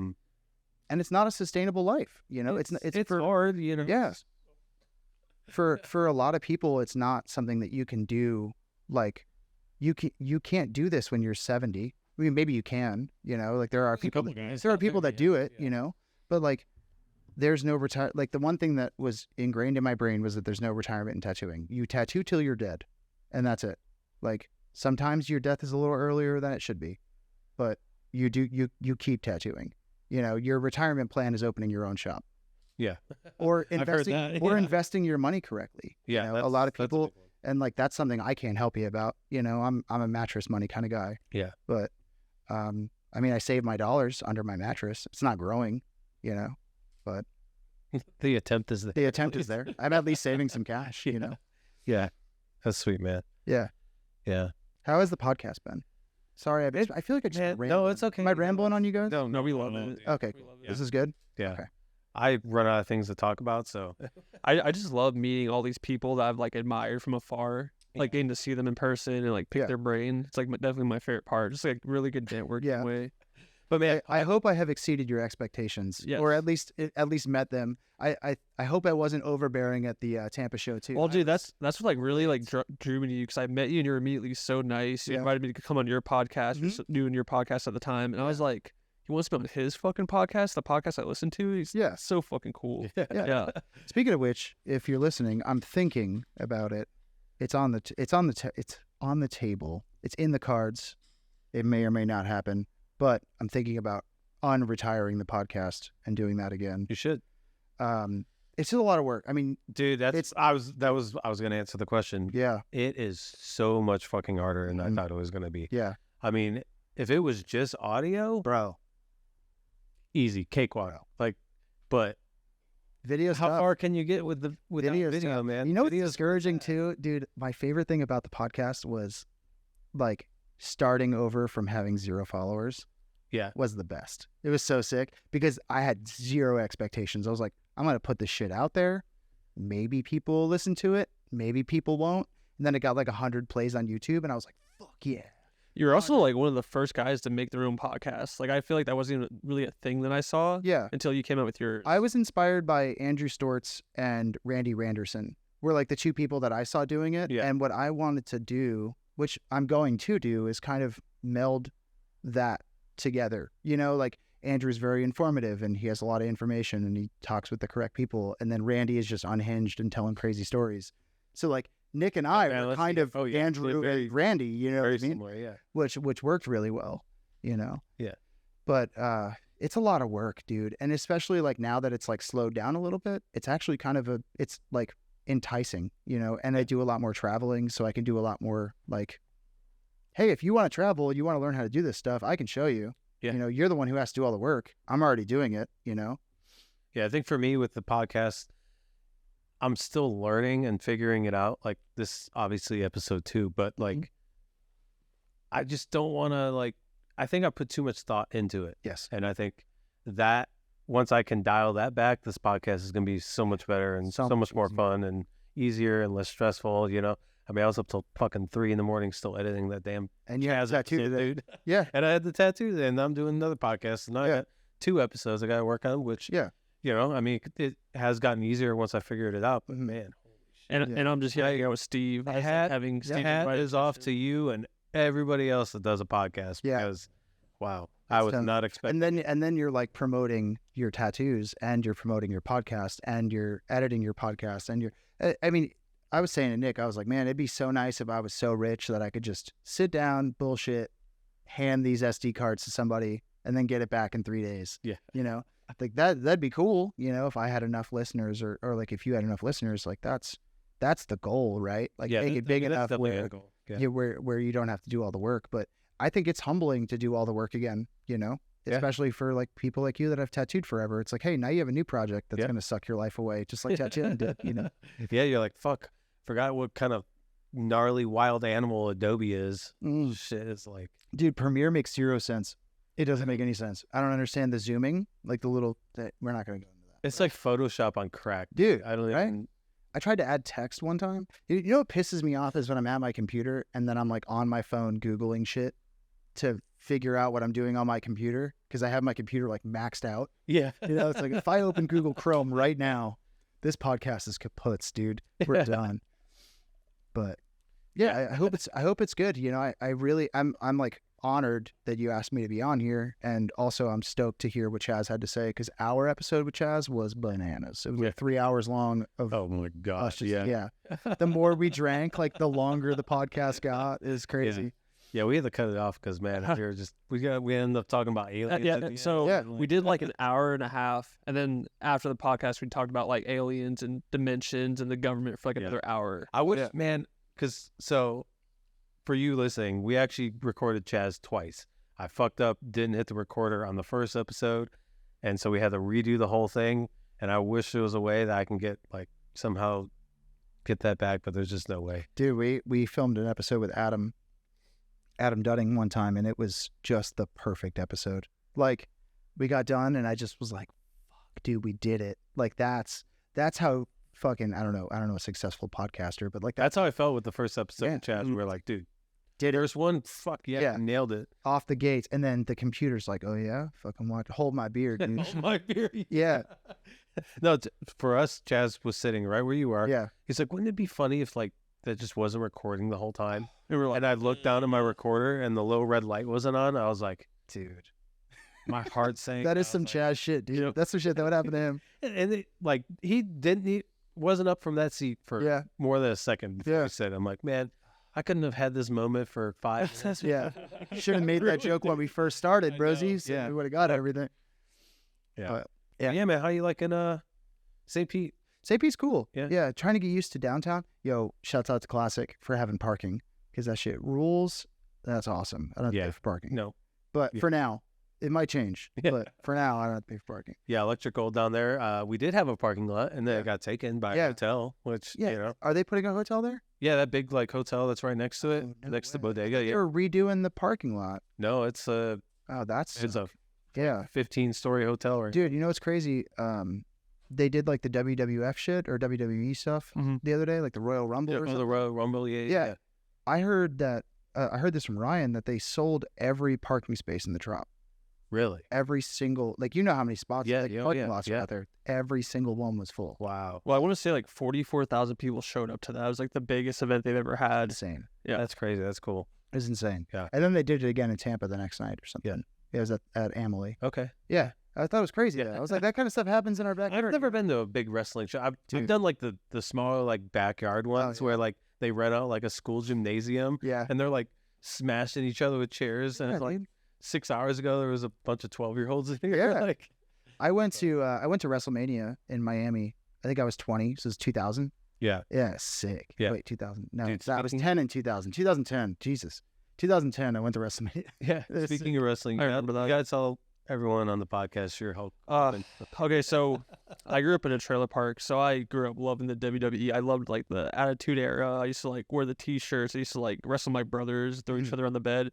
And it's not a sustainable life. It's hard. Yeah. For a lot of people, it's not something that you can do. Like you can't do this when you're 70. I mean, maybe you can. Like there are people that do it. But like there's no retire. Like the one thing that was ingrained in my brain was that there's no retirement in tattooing. You tattoo till you're dead, and that's it. Like sometimes your death is a little earlier than it should be, but you keep tattooing. Your retirement plan is opening your own shop. Yeah. Or investing that, investing your money correctly. Yeah. A lot of people, and like that's something I can't help you about. I'm a mattress money kind of guy. Yeah. But I mean, I save my dollars under my mattress. It's not growing, but the attempt is there. The attempt is there. I'm at least saving some cash, Yeah. That's sweet, man. Yeah. Yeah. How has the podcast been? Sorry, I feel like I just rambled. No, it's okay. Am I rambling on you guys? No, we love it. Okay, cool. This is good? Yeah. Okay. I run out of things to talk about, so I just love meeting all these people that I've like admired from afar, like getting to see them in person and like pick their brain. It's like definitely my favorite part. Just like really good networking way. But man, I hope I have exceeded your expectations, or at least met them. I hope I wasn't overbearing at the Tampa show too. Well, dude, that's what like really like drew me to you, because I met you and you were immediately so nice. You invited me to come on your podcast, just doing your podcast at the time, and I was like, he wants to be on his fucking podcast, the podcast I listen to. He's so fucking cool. Yeah. Speaking of which, if you're listening, I'm thinking about it. It's on the table. It's in the cards. It may or may not happen, but I'm thinking about unretiring the podcast and doing that again. You should. It's just a lot of work. I mean, dude, I was going to answer the question. Yeah. It is so much fucking harder than I thought it was going to be. Yeah. I mean, if it was just audio, bro, easy, cakewalk. Like, but video how stuff. far can you get with the video, man? What's discouraging too, dude? My favorite thing about the podcast was like starting over from having 0 followers. Yeah, was the best. It was so sick because I had 0 expectations. I was like, I'm gonna put this shit out there. Maybe people will listen to it. Maybe people won't. And then it got like 100 plays on YouTube, and I was like, fuck yeah. You're also like one of the first guys to make their own podcast. Like I feel like that wasn't even really a thing that I saw. Yeah. Until you came out with yours. I was inspired by Andrew Stortz and Randy Randerson. Were like the 2 people that I saw doing it. Yeah. And what I wanted to do, which I'm going to do, is kind of meld that together. Like Andrew's very informative and he has a lot of information and he talks with the correct people. And then Randy is just unhinged and telling crazy stories. So like Nick and I were kind of Andrew and Randy, you know what I mean? Similar, yeah. Which worked really well, Yeah. But it's a lot of work, dude. And especially like now that it's like slowed down a little bit, it's actually kind of it's like enticing, and I do a lot more traveling, so I can do a lot more like, hey, if you want to travel, you want to learn how to do this stuff, I can show you. Yeah. You're the one who has to do all the work. I'm already doing it, Yeah, I think for me with the podcast, I'm still learning and figuring it out. Like this, obviously episode 2, but like, I just don't want to like, I think I put too much thought into it. Yes. And I think that once I can dial that back, this podcast is going to be so much better and so much more fun and easier and less stressful, I mean, I was up till fucking 3 a.m. still editing that damn. And you had the tattoo, dude. Yeah. And I had the tattoo, and I'm doing another podcast, and I got 2 episodes I got to work on, which, I mean, it has gotten easier once I figured it out, but man. And I'm just hanging out with Steve. Having Steve is off to you and everybody else that does a podcast because, wow, I was not expecting. And then you're like promoting your tattoos, and you're promoting your podcast, and you're editing your podcast, and I mean, I was saying to Nick, I was like, man, it'd be so nice if I was so rich that I could just sit down, bullshit, hand these SD cards to somebody, and then get it back in 3 days. Yeah. I think that'd be cool. If I had enough listeners, or like if you had enough listeners, like that's the goal, right? Like make it big enough where you don't have to do all the work. But I think it's humbling to do all the work again. especially for like people like you that have tattooed forever. It's like, hey, now you have a new project that's going to suck your life away, just like tattooing did, you know? Yeah, you're like, fuck, forgot what kind of gnarly wild animal Adobe is. Shit, it's like, dude, Premiere makes zero sense. It doesn't make any sense. I don't understand the zooming, like the little. We're not going to go into that. It's like Photoshop on crack, dude. I don't right? even. I tried to add text one time. You know what pisses me off is when I'm at my computer and then I'm like on my phone Googling shit to figure out what I'm doing on my computer because I have my computer like maxed out. Yeah. You know, it's like if I open Google Chrome right now, this podcast is kaputs, dude. We're done. But yeah, I hope it's good. You know, I'm like honored that you asked me to be on here, and also I'm stoked to hear what Chaz had to say because our episode with Chaz was bananas. It was like 3 hours long of oh my gosh, yeah. The more we drank, like the longer the podcast got. Is crazy. Yeah, we had to cut it off because man, we ended up talking about aliens. We did like an hour and a half, and then after the podcast, we talked about like aliens and dimensions and the government for like another hour. I wish, man, because for you listening, we actually recorded Chaz twice. I fucked up, didn't hit the recorder on the first episode, and so we had to redo the whole thing. And I wish there was a way that I can get like somehow get that back, but there's just no way. Dude, we filmed an episode with Adam Dudding one time, and it was just the perfect episode. Like, we got done, and I just was like, "Fuck, dude, we did it!" Like that's how fucking I don't know a successful podcaster, but like that's how I felt with the first episode of Chaz. We're like, dude, there's one nailed it off the gates, and then the computer's like, "Oh yeah, fucking watch, hold my beer, dude." Hold my beer. Yeah. No, for us, Chaz was sitting right where you are. Yeah. He's like, wouldn't it be funny if like that just wasn't recording the whole time? And I looked down at my recorder and the little red light wasn't on. I was like, dude, my heart sank. That is some Chaz shit, dude. You know, that's some shit that would happen to him. And he wasn't up from that seat for more than a second before he said, I'm like, man, I couldn't have had this moment for 5 minutes. Yeah. Should have made that joke when we first started, brosies. Yeah. We would have got everything. Yeah. Yeah, man. How you liking St. Pete? St. Pete's cool. Yeah. Trying to get used to downtown. Yo, shouts out to Classic for having parking because that shit rules. That's awesome. I don't have to pay for parking. No. But for now, it might change. But for now, I don't have to pay for parking. Yeah, Electric Gold down there. We did have a parking lot, and then it got taken by a hotel, which, you know. Are they putting a hotel there? Yeah, that big like hotel that's right next to it, next to Bodega. Yeah. They're redoing the parking lot. No, it's a... Oh, that's... It's a 15-story hotel. Right? Dude, you know what's crazy? They did like the WWF shit or WWE stuff the other day, like the Royal Rumble or something. The Royal Rumble, yeah. I heard that. I heard this from Ryan that they sold every parking space in the Trop. Really? Every single, like, you know how many spots, parking lots are out there. Every single one was full. Wow. Well, I want to say like 44,000 people showed up to that. It was like the biggest event they've ever had. Insane. Yeah, that's crazy. That's cool. It's insane. Yeah. And then they did it again in Tampa the next night or something. Yeah. It was at Amalie. Okay. Yeah. I thought it was crazy. I was like, that kind of stuff happens in our backyard. I've never been to a big wrestling show. I've done like the smaller like backyard ones where like they rent out like a school gymnasium. Yeah. And they're like smashing each other with chairs. And it's like 6 hours ago there was a bunch of 12-year-olds in here. Yeah. Like, I went to WrestleMania in Miami. I think I was 20, so it was 2000. Yeah. Yeah, sick. Yeah. Wait, 2000. No, Dude, I was 10 in 2000. 2010. Jesus. 2010, I went to WrestleMania. Yeah. Speaking of wrestling, I remember that. You gotta tell everyone on the podcast your Hulk. Okay, so I grew up in a trailer park, so I grew up loving the WWE. I loved like the Attitude Era. I used to like wear the T-shirts. I used to like wrestle my brothers, throw each other on the bed.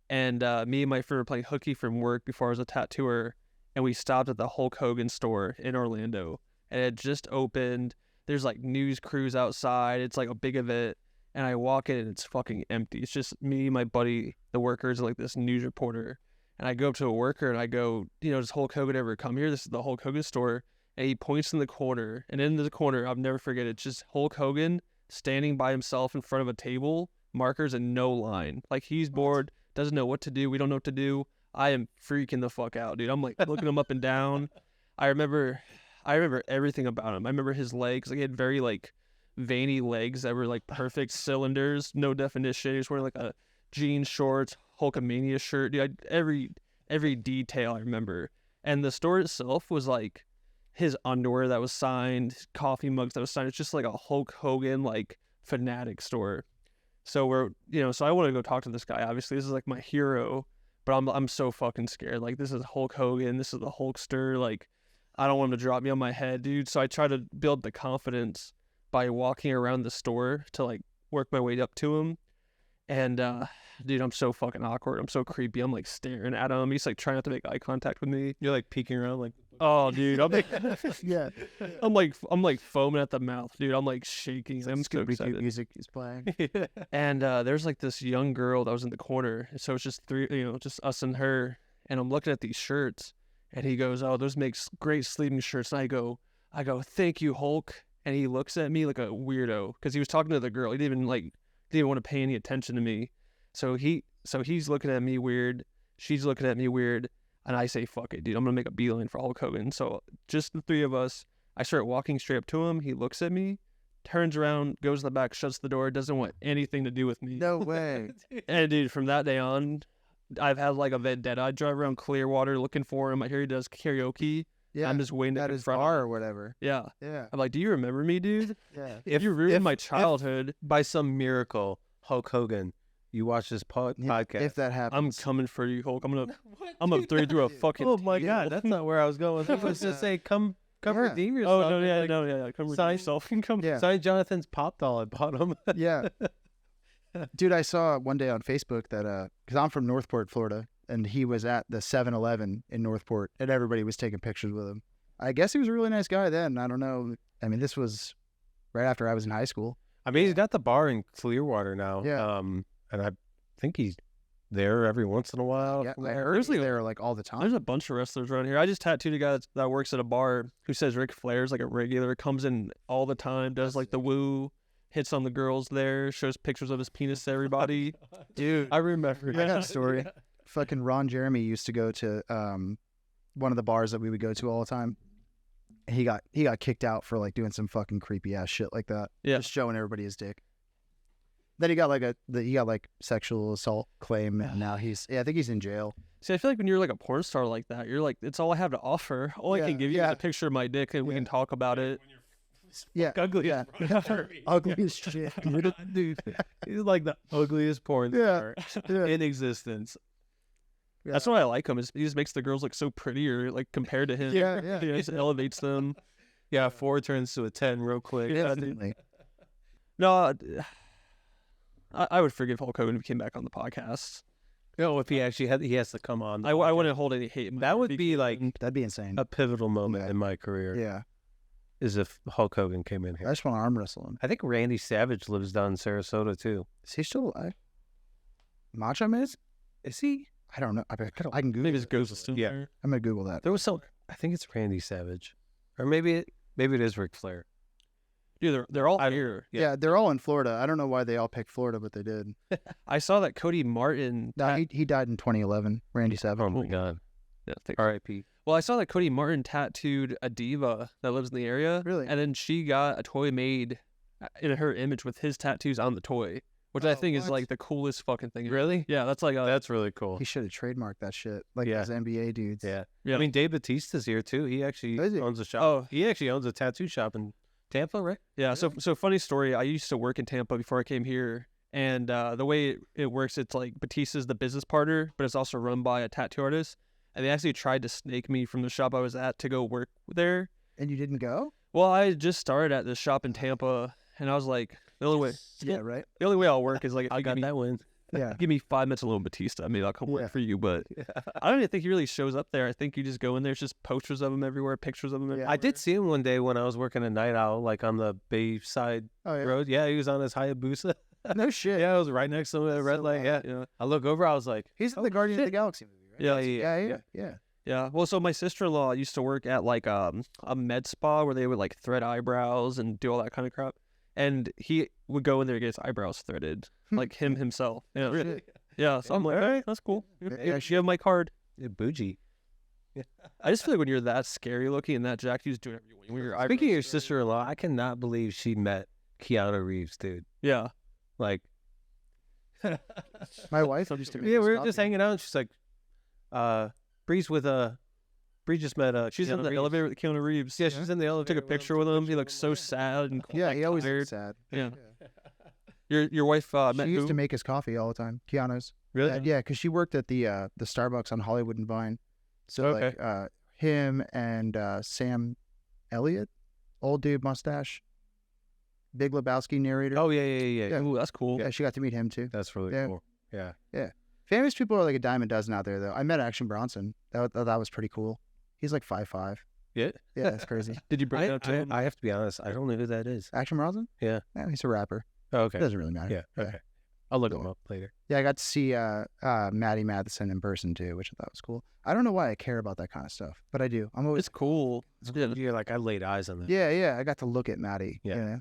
And me and my friend were playing hooky from work before I was a tattooer, and we stopped at the Hulk Hogan store in Orlando, and it just opened. There's like news crews outside. It's like a big event, and I walk in and it's fucking empty. It's just me, my buddy, the workers, and like this news reporter. And I go up to a worker and I go, does Hulk Hogan ever come here? This is the Hulk Hogan store. And he points in the corner, and in the corner, I'll never forget, it's just Hulk Hogan standing by himself in front of a table, markers and no line. Like he's bored, doesn't know what to do. We don't know what to do. I am freaking the fuck out, dude. I'm like looking him up and down. I remember everything about him. I remember his legs. Like he had very like veiny legs that were like perfect cylinders, no definition. He was wearing like a jeans, shorts, Hulkamania shirt. Dude, every detail I remember. And the store itself was like his underwear that was signed, coffee mugs that was signed. It's just like a Hulk Hogan like fanatic store. So so I want to go talk to this guy. Obviously, this is like my hero. but I'm so fucking scared. Like, this is Hulk Hogan. This is the Hulkster. Like, I don't want him to drop me on my head, dude. So I try to build the confidence by walking around the store to, like, work my way up to him. And, dude, I'm so fucking awkward. I'm so creepy. I'm, like, staring at him. He's, like, trying not to make eye contact with me. You're, like, peeking around, like... Oh, dude. I'm like... yeah. I'm like foaming at the mouth, dude. I'm, like, shaking. I'm so excited. Music is playing. And there's, like, this young girl that was in the corner. So it's just just us and her. And I'm looking at these shirts. And he goes, oh, those make great sleeping shirts. And I go, thank you, Hulk. And he looks at me like a weirdo because he was talking to the girl. He didn't even want to pay any attention to me. So he's looking at me weird. She's looking at me weird. And I say, fuck it, dude. I'm going to make a beeline for Hulk Hogan. So just the three of us, I start walking straight up to him. He looks at me, turns around, goes in the back, shuts the door, doesn't want anything to do with me. No way. And dude, from that day on, I've had like a vendetta. I drive around Clearwater looking for him. I hear he does karaoke. Yeah, I'm just waiting at his bar or whatever. Yeah. Yeah. I'm like, do you remember me, dude? Yeah. If you ruined my childhood. By some miracle, Hulk Hogan, you watch this podcast. If that happens. I'm coming for you, Hulk. I'm gonna throw you through a fucking... Oh my God, that's not where I was going. I was just say, come redeem yourself. Oh, no. Come redeem yourself. Sign Jonathan's pop doll. I bought him. Yeah. Dude, I saw one day on Facebook that, because I'm from Northport, Florida, and he was at the 7-Eleven in Northport, and everybody was taking pictures with him. I guess he was a really nice guy then. I don't know. I mean, this was right after I was in high school. I mean, he's got the bar in Clearwater now. Yeah. And I think he's there every once in a while. Yeah, I heard he's there like all the time. There's a bunch of wrestlers around here. I just tattooed a guy that works at a bar who says Ric Flair's like a regular, comes in all the time, does like the woo, hits on the girls there, shows pictures of his penis to everybody. Dude, I remember. I got a story. Yeah. Fucking Ron Jeremy used to go to one of the bars that we would go to all the time. He got kicked out for like doing some fucking creepy ass shit like that. Yeah, just showing everybody his dick. Then he got like sexual assault claim, and now I think he's in jail. See, I feel like when you're like a porn star like that, you're like, it's all I have to offer. All I can give you is a picture of my dick, and we can talk about it. Yeah, ugly. Yeah, ugly as shit, dude. He's like the ugliest porn star in existence. Yeah. That's why I like him. Is he just makes the girls look so pretty, or like compared to him. Yeah. He just elevates them. Yeah, 4 turns to a 10 real quick. Yeah, no, I would forgive Hulk Hogan if he came back on the podcast. No, if he actually he has to come on. I wouldn't hold any hate. That would be like that'd be insane. A pivotal moment in my career. Yeah, is if Hulk Hogan came in here. I just want to arm wrestle him. I think Randy Savage lives down in Sarasota too. Is he still alive? Macho Man is he? I don't know. I can Google. Maybe his ghost is still there. I'm gonna Google that. There was some. I think it's Randy Savage, or maybe it is Ric Flair. Dude, they're all here. Yeah, they're all in Florida. I don't know why they all picked Florida, but they did. I saw that Cody Martin. No, he died in 2011. Randy Savage. Oh my God. Yeah, R.I.P. Well, I saw that Cody Martin tattooed a diva that lives in the area. Really? And then she got a toy made in her image with his tattoos on the toy, which I think is like the coolest fucking thing. Really? Yeah, that's like that's really cool. He should have trademarked that shit, like those NBA dudes. Yeah. I mean, Dave Bautista's here too. He actually owns a shop. Oh, he actually owns a tattoo shop in Tampa, right? Yeah. So funny story. I used to work in Tampa before I came here, and the way it works, it's like Bautista's the business partner, but it's also run by a tattoo artist. And they actually tried to snake me from the shop I was at to go work there. And you didn't go? Well, I just started at this shop in Tampa, and I was like, the only way, right. The only way I'll work is like, I got that win. Yeah. Give me 5 minutes alone, Batista. Maybe I'll come work for you. But I don't even think he really shows up there. I think you just go in there. It's just posters of him everywhere, pictures of him everywhere. I did see him one day when I was working a night owl, like on the Bayside Road. Yeah, he was on his Hayabusa. No shit. Yeah, I was right next to him at a red light. Yeah. I look over, I was like, he's in the Guardian of the Galaxy movie, right? Yeah. Yeah. Well, so my sister-in-law used to work at like a med spa where they would like thread eyebrows and do all that kind of crap. And he would go in there and get his eyebrows threaded, like him himself. Yeah. Really? Yeah. So I'm like, all right, that's cool. Yeah, you have my card. Yeah, bougie. Yeah. I just feel like when you're that scary looking and that jacked, you just do whatever you want. When your Speaking of your sister-in-law, I cannot believe she met Keanu Reeves, dude. Yeah. Like, my wife. We were just hanging out, and she's like, Bree just met she's in the elevator with Keanu Reeves. Yeah, she's in the elevator. Took a picture with him. He looks so sad and he always looks sad. Yeah. Your wife met She used who? to make his coffee all the time. Keanu's. Really? Yeah, because she worked at the Starbucks on Hollywood and Vine. So Okay. like him and Sam Elliott, old dude mustache, Big Lebowski narrator. Oh yeah. Ooh, that's cool. Yeah, she got to meet him too. That's really Yeah. cool. Yeah. Famous people are like a dime a dozen out there though. I met Action Bronson. That was pretty cool. He's like 5'5". Yeah. Yeah, that's crazy. Did you bring it up to him? I have to be honest. I don't know who that is. Action Bronson? Yeah. He's a rapper. Oh, It okay. doesn't really matter. Yeah. Okay. I'll look him up later. Yeah, I got to see Maddie Matheson in person too, which I thought was cool. I don't know why I care about that kind of stuff, but I do. I'm always It's cool. Yeah. You're like, I laid eyes on that. yeah. I got to look at Maddie. Yeah. You know?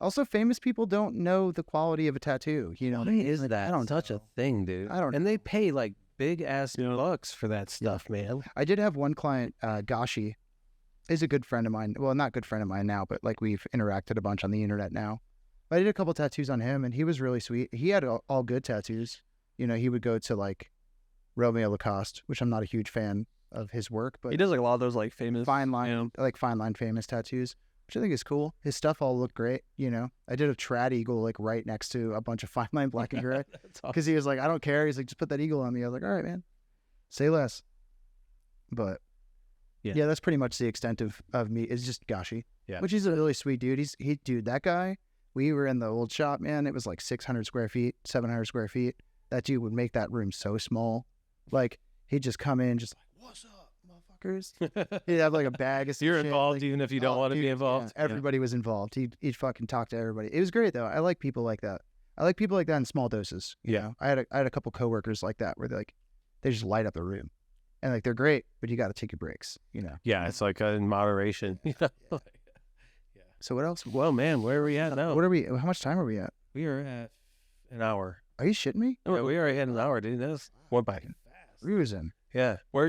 Also, famous people don't know the quality of a tattoo. You know, Why is Like, that I don't such know. a thing, dude? I don't And they pay like big ass Yeah. bucks for that stuff, man. I did have one client, Gashi, is a good friend of mine. Well, not good friend of mine now, but like we've interacted a bunch on the internet now. I did a couple tattoos on him, and he was really sweet. He had all good tattoos. You know, he would go to like Romeo Lacoste, which I'm not a huge fan of his work, but He does like a lot of those like famous fine line, you know. like fine line famous tattoos, which I think is cool. His stuff all looked great. You know, I did a trad eagle like right next to a bunch of fine line black and gray That's awesome. because he was like, I don't care. He's like, just put that eagle on me. I was like, all right, man, say less. But Yeah. that's pretty much the extent of me. It's just Gashi, Yeah. which he's a really sweet dude. Dude, that guy. We were in the old shop, man. It was like 600 square feet, 700 square feet. That dude would make that room so small. Like he'd just come in, just like, what's up, motherfuckers? He'd have like a bag of some You're shit, involved like, even if you don't want to dude, be involved. yeah, everybody was involved. He'd fucking talk to everybody. It was great though. I like people like that. I like people like that in small doses. You Yeah. know? I had a couple coworkers like that where they just light up the room, and like they're great, but you got to take your breaks. You know. Yeah, it's like in moderation. Yeah. So what else? Well, man, where are we at now? What are we? How much time are we at? We are at an hour. Are you shitting me? Yeah, we already had an hour, dude. That's went by. We was in. Yeah. Where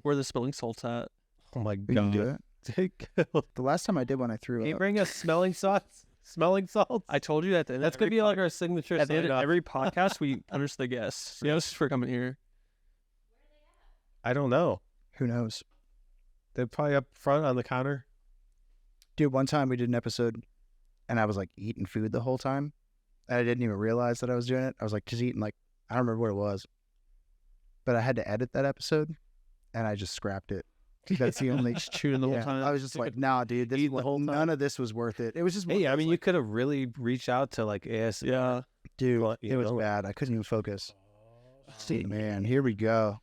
where the spilling salts at? Oh my We can do god. it. The last time I did one, I threw Can you up. bring us smelling salts? Smelling salts? I told you that That's gonna be like our signature at the end of sign-off. every podcast we punish the guests. Yes, for coming here. I don't know. Who knows? They're probably up front on the counter. Dude, one time we did an episode, and I was like eating food the whole time. And I didn't even realize that I was doing it. I was like just eating like I don't remember what it was, but I had to edit that episode, and I just scrapped it. That's the only. Just chewing the whole Yeah, time. I was just like, nah, dude, this Eating the whole time. none of this was worth it. It was just. Hey, I it was mean, you like, could have really reached out to like AS. Yeah. dude, Well, you it was know. bad. I couldn't even focus. Man, here we go.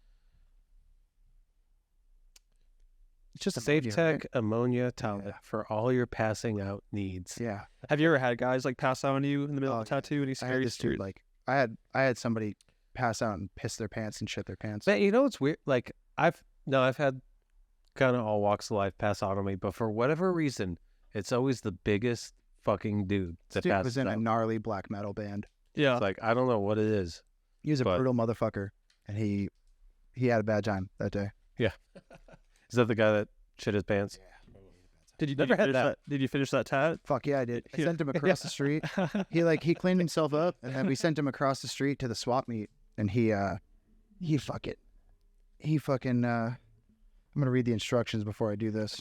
It's just Safe ammonia, Tech right? ammonia towel Yeah. for all your passing out needs. Yeah, Have you ever had guys like pass out on you in the middle Oh, of a tattoo? Any I had scary this dude stories? like I had somebody pass out and piss their pants and shit their pants. But you know what's weird? Like I've had kind of all walks of life pass out on me, but for whatever reason, it's always the biggest fucking dude This that dude passes was in a out. gnarly black metal band. Yeah. It's like I don't know what it is. He was a But- brutal motherfucker, and he had a bad time that day. Is that the guy that shit his pants? Did you Never had finish that. Did you finish that tat? Fuck yeah, I did. I Yeah. sent him across the street. He cleaned himself up, and then we sent him across the street to the swap meet, and he fucking I'm gonna read the instructions before I do this.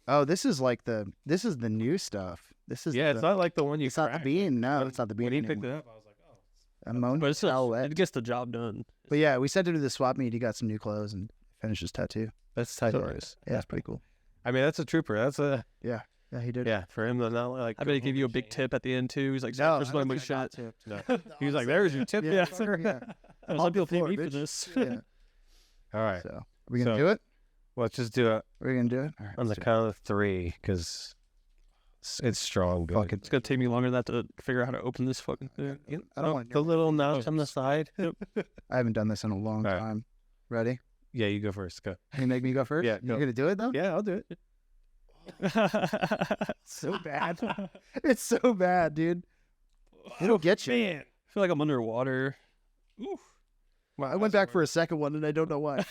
Oh, this is the new stuff. This is Yeah, it's not like the one you it's not the cracked. bean. No, it's not the bean. When he picked anymore. it up, I was like, oh. Ammonia But it's still, towelette. it gets the job done. But yeah, we sent him to the swap meet. He got some new clothes and finished his tattoo. That's tight. Yeah, that's pretty cool. I mean, that's a trooper. That's a Yeah, he did. yeah for him to not like. I bet he gave you a big tip at the end too. He's like, No, "There's I my don't big think I got shot." tipped. No. He was like, "There's your tip." Yeah, sir." yeah. A On lot of the people pay floor, me for bitch. this. Yeah. All right, So, are we gonna So- do it? let's just do it Are we gonna do it? All right, on the let's do it. count of three because it's strong. Good. Fuck it. It's gonna take me longer than that to figure out how to open this fucking thing. I don't want the little notch on the side. I haven't done this in a long All right. time. Ready? Yeah, you go first. Go. Can you make me go first? Yeah, go. You're gonna do it though? Yeah, I'll do it. So bad. It's so bad, dude. It'll get you. Man, I feel like I'm underwater. Oof. I went back for a second one and I don't know why.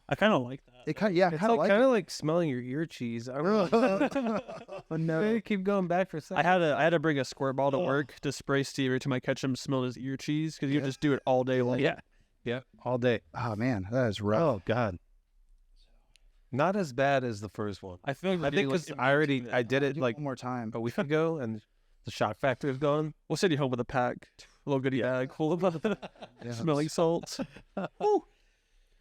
I kind of like that. It kind yeah, I It's kind of like kind it. of like smelling your ear cheese. I don't know. Oh no. Hey, keep going back for a second. I had to bring a squirt ball to work to spray Steve every time I catch him smelling his ear cheese because you Yeah. just do it all day long. Yeah, all day. Oh man, that is rough. Oh God. Not as bad as the first one. I feel like I think because I did it like one more time a week ago, and the shock factor is gone. We'll send you home with a pack, a little goodie bag full of smelling salts.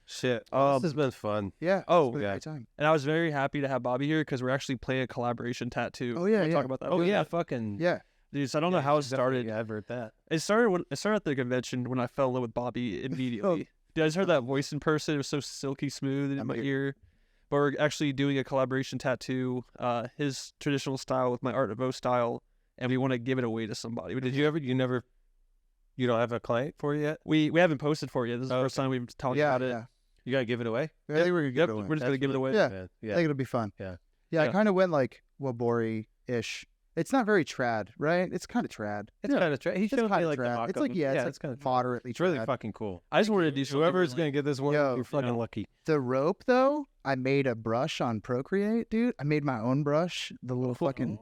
Shit, this has been fun. Yeah. Oh, it's been a great time. And I was very happy to have Bobby here because we're actually playing a collaboration tattoo. Oh yeah, Wanna yeah. talk about that. Oh yeah, fucking Yeah. Dude, so I don't know how it started. Yeah, I've heard that. It started at the convention when I fell in love with Bobby immediately. Dude, I just heard that voice in person. It was so silky smooth in my ear. But we're actually doing a collaboration tattoo, his traditional style with my Art Nouveau style, and we want to give it away to somebody. Did you ever? You don't have a client for it yet? We haven't posted for it yet. This is the first time we've talked about it. Yeah. You gotta give it away. I think we're gonna give it away. We're just gonna give it away. Yeah. Man. I think it'll be fun. Yeah. Yeah. I kind of went like Wabori-ish. It's not very trad, right? It's kind of trad. It's kind of trad. He showed me like the trad. mock-up. It's like it's kind of moderately It's really trad. fucking cool. I just wanted to do something. Whoever's gonna get this one, Yo, you're fucking lucky. The rope though, I made a brush on Procreate, dude. I made my own brush, the little fucking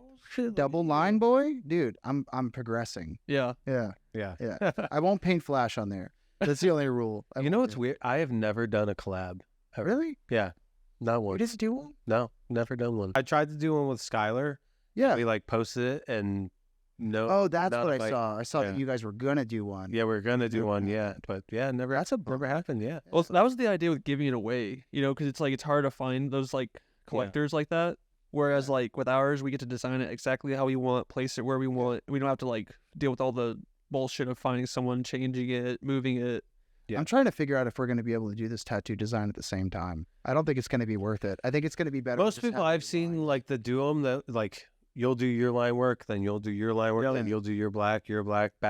double line boy, dude. I'm progressing. Yeah. Yeah. Yeah. Yeah. I won't paint flash on there. That's the only rule. You know what's weird? I have never done a collab. Ever. Really? Yeah. Not You one. just do one? No, never done one. I tried to do one with Skylar. Yeah. We like posted it and no. Oh, that's not what I like- saw. I saw yeah. that you guys were gonna do one. Yeah, we're gonna do one. Yeah, but yeah, never. That's a never happened. Yeah. Well, that was the idea with giving it away, because it's like it's hard to find those like collectors like that. Whereas like with ours, we get to design it exactly how we want, place it where we want. We don't have to like deal with all the bullshit of finding someone, changing it, moving it. Yeah. I'm trying to figure out if we're going to be able to do this tattoo design at the same time. I don't think it's going to be worth it. I think it's going to be better. Most people I've seen like the do them that like you'll do your line work, then you'll do your line work, then you'll do your black,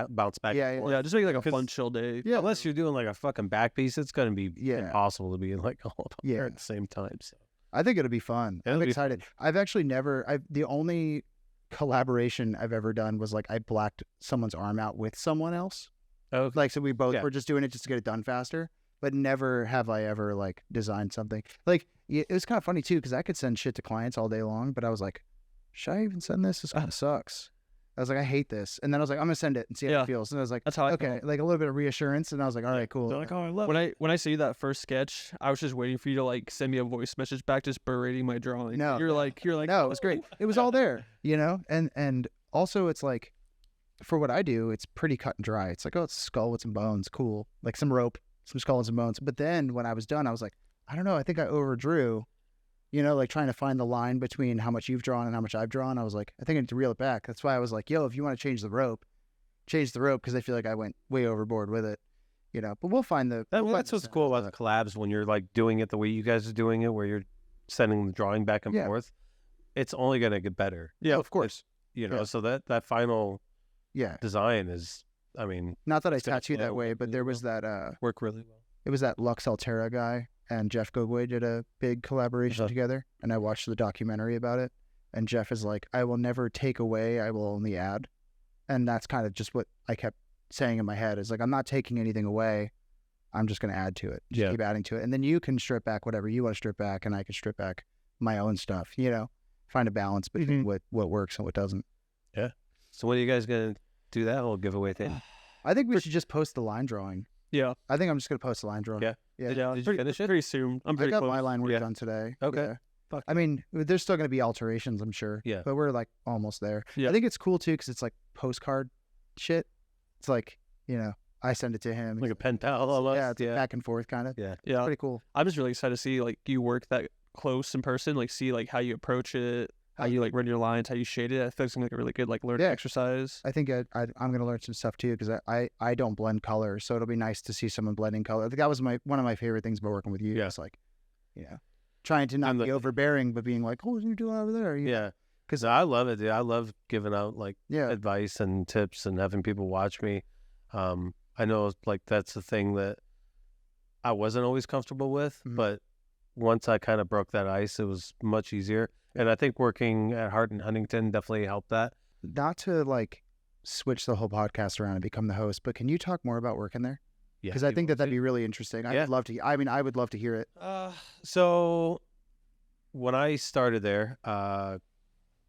bounce back. Yeah, and yeah. forth. Yeah, just make like a 'Cause- fun chill day. Yeah. Unless you're doing like a fucking back piece, it's gonna be impossible to be in like all of them Yeah. at the same time. So. I think it'll be fun. It'll I'm be excited. I've actually the only collaboration I've ever done was like I blacked someone's arm out with someone else. Oh, Like, so we both Yeah. were just doing it just to get it done faster. But never have I ever like designed something. Like, it was kind of funny too, because I could send shit to clients all day long, but I was like, should I even send this? This kind of sucks. I was like, I hate this. And then I was like, I'm gonna send it and see how it feels. And I was like, That's how I okay, felt. like a little bit of reassurance. And I was like, all right, cool. They're like, oh, I love When I sent you that first sketch, I was just waiting for you to like send me a voice message back, just berating my drawing. No. You're like, No, it was great. It was all there, and also it's like, for what I do, it's pretty cut and dry. It's like, oh, it's a skull with some bones, cool, like some rope, some skull and some bones. But then when I was done, I was like, I don't know, I think I overdrew, like trying to find the line between how much you've drawn and how much I've drawn. I was like, I think I need to reel it back. That's why I was like, yo, if you want to change the rope, because I feel like I went way overboard with it, But we'll find the. That's what's cool about the collabs when you're like doing it the way you guys are doing it, where you're sending the drawing back and forth. It's only gonna get better. Yeah, of course. So that final design is, I mean, not that I it's gonna tattooed that flow way, but really there was well. that. Work really well. It was that Lux Altera guy and Jeff Gogway did a big collaboration together, and I watched the documentary about it. And Jeff is like, I will never take away, I will only add. And that's kind of just what I kept saying in my head is like, I'm not taking anything away. I'm just going to add to it. Just keep adding to it. And then you can strip back whatever you want to strip back, and I can strip back my own stuff, find a balance between what works and what doesn't. Yeah. So when are you guys going to do that whole giveaway thing? I think we should just post the line drawing. Yeah. I think I'm just going to post the line drawing. Yeah. Yeah. Did you finish it? Pretty soon. I'm I pretty got close. my line work done today. Okay. Yeah. Fuck. I mean, there's still going to be alterations, I'm sure. Yeah. But we're like almost there. Yeah. I think it's cool too because it's like postcard shit. It's like, I send it to him. Like a pen pal almost. Yeah, it's back and forth kind of. Yeah. Yeah. Pretty cool. I'm just really excited to see like you work that close in person, like see like how you approach it, how you like run your lines, how you shade it. I feel like it's gonna be like a really good like learning exercise. I think I'm going to learn some stuff too because I don't blend color, so it'll be nice to see someone blending color. I think that was one of my favorite things about working with you. Yeah. It's like, trying to not be overbearing, but being like, oh, what are you doing over there? Yeah. Because I love it, dude. I love giving out like Yeah. advice and tips and having people watch me. I know like that's the thing that I wasn't always comfortable with, but once I kind of broke that ice, it was much easier. And I think working at Hart and Huntington definitely helped that. Not to like switch the whole podcast around and become the host, but can you talk more about working there? Yeah. Because I think that'd be really interesting. I would love to. I mean, I would love to hear it. So when I started there, I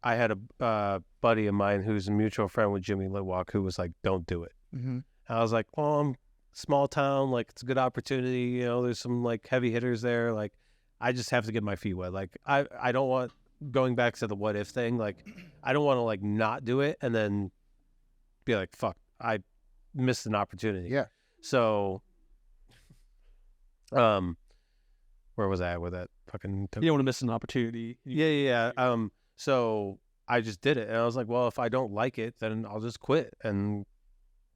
had a buddy of mine who's a mutual friend with Jimmy Litwalk who was like, "Don't do it." Mm-hmm. I was like, "Well, I'm small town, like it's a good opportunity. There's some like heavy hitters there. Like, I just have to get my feet wet. Like I don't want, going back to the what if thing, like I don't want to like not do it and then be like, fuck, I missed an opportunity. Yeah. So, where was I at with that fucking? You don't want to miss an opportunity. Yeah. So I just did it, and I was like, well, if I don't like it, then I'll just quit and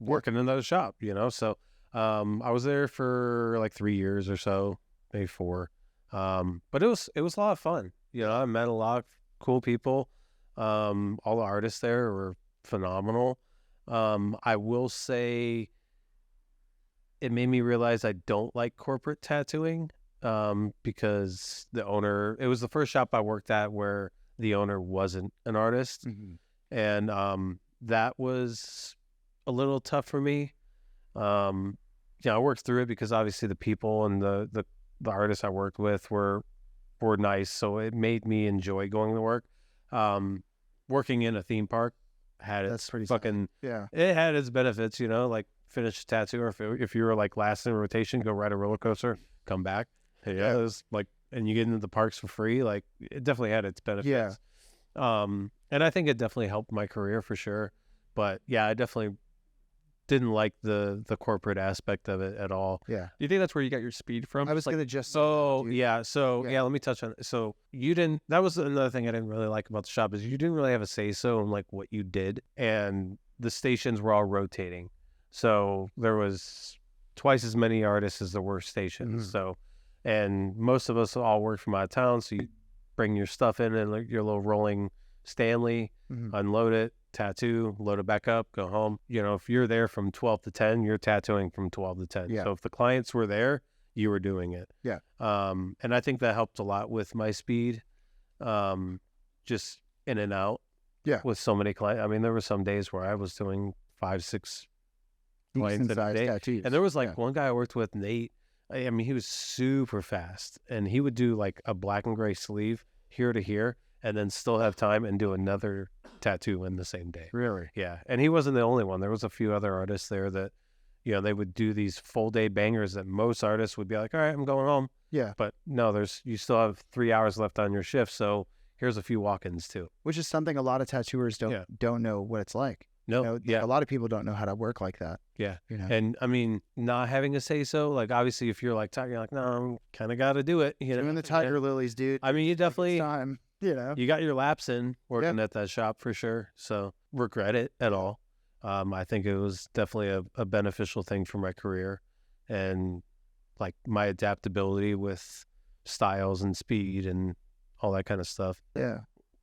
work in another shop, you know? So, I was there for like 3 years or so, maybe 4. But it was a lot of fun. You know, I met a lot of cool people. All the artists there were phenomenal. I will say it made me realize I don't like corporate tattooing, because the owner, it was the first shop I worked at where the owner wasn't an artist. Mm-hmm. And, that was a little tough for me. I worked through it because obviously the people and the artists I worked with were nice. So it made me enjoy going to work. Working in a theme park had its fucking, it had its benefits, you know, like finish a tattoo, or if you were like last in rotation, go ride a roller coaster, come back. Yeah. It was like, and you get into the parks for free. Like it definitely had its benefits. Yeah. And I think it definitely helped my career for sure. But yeah, I definitely didn't like the corporate aspect of it at all. Yeah. Do you think that's where you got your speed from? I was gonna just let me touch on it. So that was another thing I didn't really like about the shop, is you didn't really have a say so in like what you did, and the stations were all rotating. So there was twice as many artists as there were stations. Mm-hmm. So, and most of us all worked from out of town, so you bring your stuff in and your little rolling Stanley, unload it, tattoo, load it back up, go home. You know, if you're there from 12 to 10, you're tattooing from 12 to 10. Yeah. So if the clients were there, you were doing it. Yeah. And I think that helped a lot with my speed, just in and out. Yeah. With so many clients. I mean, there were some days where I was doing 5-6 clients a day. Tattoos. And there was like one guy I worked with, Nate. I mean, he was super fast, and he would do like a black and gray sleeve here to here, and then still have time and do another tattoo in the same day. Really? Yeah. And he wasn't the only one. There was a few other artists there that, you know, they would do these full day bangers that most artists would be like, all right, I'm going home. Yeah. But no, you still have 3 hours left on your shift. So here's a few walk-ins too. Which is something a lot of tattooers don't know what it's like. No. You know, a lot of people don't know how to work like that. Yeah. You know? And I mean, not having a say so, like obviously if you're like, you're like, no, I'm kind of got to do it. You know, doing the tiger lilies, dude. I mean, you definitely, time. You know, you got your laps in working at that shop for sure. So regret it at all. I think it was definitely a beneficial thing for my career, and like my adaptability with styles and speed and all that kind of stuff. Yeah.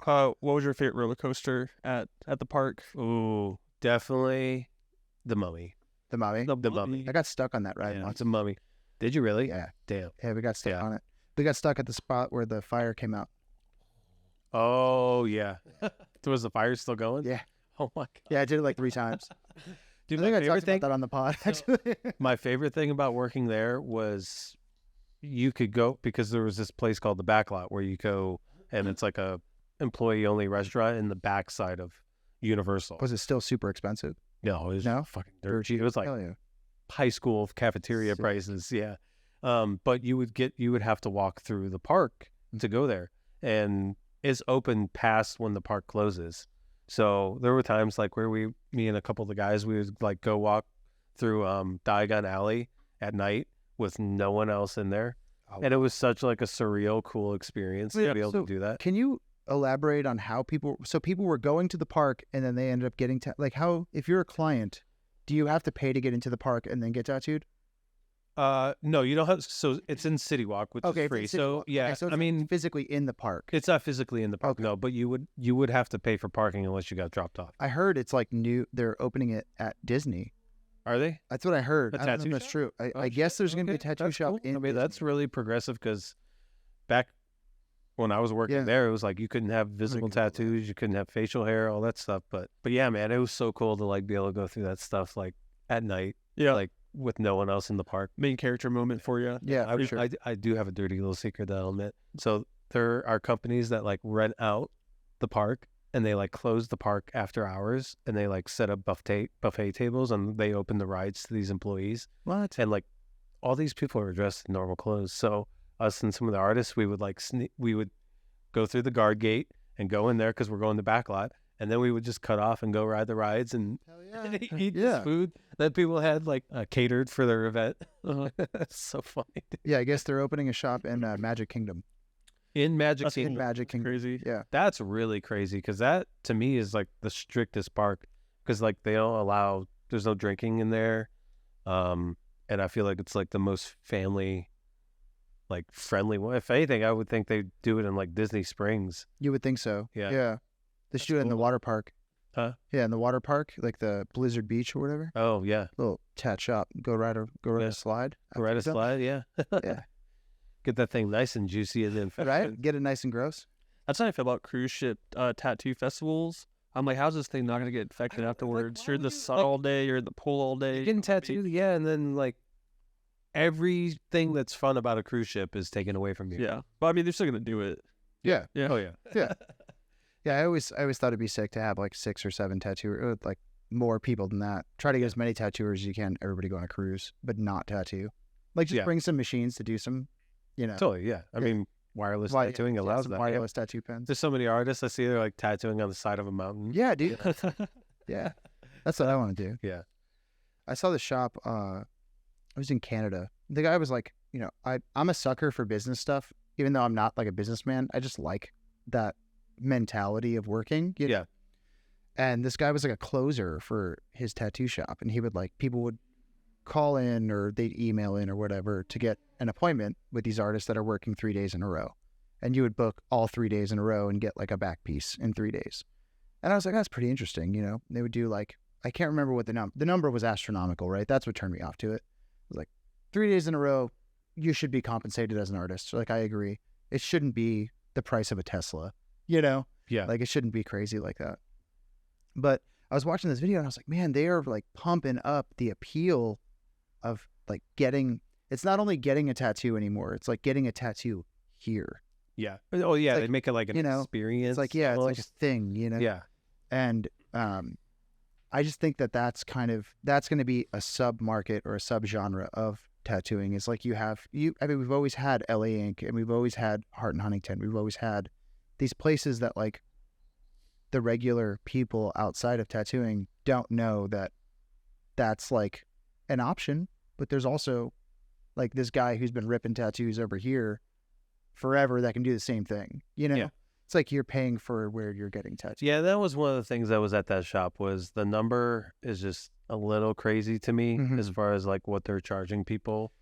What was your favorite roller coaster at the park? Ooh, definitely the Mummy. The Mummy? The Mummy. I got stuck on that ride once. It's a Mummy. Did you really? Yeah. Damn. Yeah, we got stuck on it. We got stuck at the spot where the fire came out. Oh, yeah. Was the fire still going? Yeah. Oh, my God. Yeah, I did it like 3 times. Dude, I think I talked about that on the pod, actually. My favorite thing about working there was you could go, because there was this place called the Backlot where you go, and it's like a employee-only restaurant in the backside of Universal. Was it still super expensive? No, it was fucking dirt cheap. It was like high school cafeteria prices, yeah. But you would have to walk through the park to go there, and it's open past when the park closes. So there were times like where me and a couple of the guys, we would like go walk through Diagon Alley at night with no one else in there. Oh, and it was such like a surreal, cool experience to be able to do that. Can you elaborate on how people were going to the park and then they ended up getting how, if you're a client, do you have to pay to get into the park and then get tattooed? No, you don't have. So it's in City Walk, which is free. So yeah, so I mean, physically in the park. It's not physically in the park, no. But you would have to pay for parking unless you got dropped off. I heard it's like new. They're opening it at Disney. Are they? That's what I heard. I don't know if that's true. I guess there's going to be a tattoo shop. Cool. I mean, that's really progressive, because back when I was working there, it was like you couldn't have visible tattoos, you couldn't have facial hair, all that stuff. But yeah, man, it was so cool to like be able to go through that stuff like at night. Yeah, like with no one else in the park. Main character moment for you. Yeah, I do have a dirty little secret that I'll admit. So there are companies that like rent out the park, and they like close the park after hours, and they like set up buffet tables, and they open the rides to these employees. What? And like all these people are dressed in normal clothes. So us and some of the artists, we would like we would go through the guard gate and go in there because we're going the back lot, and then we would just cut off and go ride the rides and eat this food that people had like catered for their event. That's so funny. Dude. Yeah, I guess they're opening a shop in Magic Kingdom. In Magic Kingdom. In Magic Kingdom. Crazy. Yeah. That's really crazy because that to me is like the strictest park because like they don't allow, there's no drinking in there. And I feel like it's like the most family like friendly one. If anything, I would think they'd do it in like Disney Springs. You would think so. Yeah. Yeah. They should do it in the water park. Huh? Yeah, in the water park, like the Blizzard Beach or whatever. Oh yeah. Little tat shop. Go ride a slide. Go ride a slide, yeah. Yeah. Get that thing nice and juicy and then right? Get it nice and gross. That's how I feel about cruise ship tattoo festivals. I'm like, how's this thing not gonna get infected afterwards? You're in the sun all day, you're in the pool all day. You're getting tattooed, yeah, and then like everything that's fun about a cruise ship is taken away from you. Yeah, but I mean, they're still gonna do it. Yeah. Yeah. Oh yeah. Yeah. Yeah. I always thought it'd be sick to have like 6 or 7 tattooers, like more people than that. Try to get as many tattooers as you can. Everybody go on a cruise, but not tattoo. Like just bring some machines to do some, you know. Totally. Yeah. I mean, wireless tattooing allows that. Wireless tattoo pens. There's so many artists I see they're like tattooing on the side of a mountain. Yeah, dude. Yeah. That's what I want to do. Yeah. I saw the shop. I was in Canada. The guy was like, you know, I'm a sucker for business stuff, even though I'm not like a businessman. I just like that mentality of working. You know? Yeah. And this guy was like a closer for his tattoo shop, and he would like, people would call in or they'd email in or whatever to get an appointment with these artists that are working 3 days in a row. And you would book all 3 days in a row and get like a back piece in 3 days. And I was like, that's pretty interesting. You know, they would do like, I can't remember what the number was astronomical, right? That's what turned me off to it. It was like 3 days in a row, you should be compensated as an artist. Like, I agree. It shouldn't be the price of a Tesla, you know? Yeah. Like, it shouldn't be crazy like that. But I was watching this video and I was like, man, they are like pumping up the appeal of like it's not only getting a tattoo anymore. It's like getting a tattoo here. Yeah. Oh yeah. Like, they make it like an experience. It's like, yeah, it's like a thing, you know? Yeah. And I just think that's going to be a sub market or a sub genre of tattooing. Is like I mean, we've always had LA Ink and we've always had Hart and Huntington. We've always had these places that like the regular people outside of tattooing don't know that that's like an option. But there's also like this guy who's been ripping tattoos over here forever that can do the same thing, you know? Yeah. It's like you're paying for where you're getting tattooed. Yeah, that was one of the things that was at that shop was the number is just a little crazy to me as far as like what they're charging people.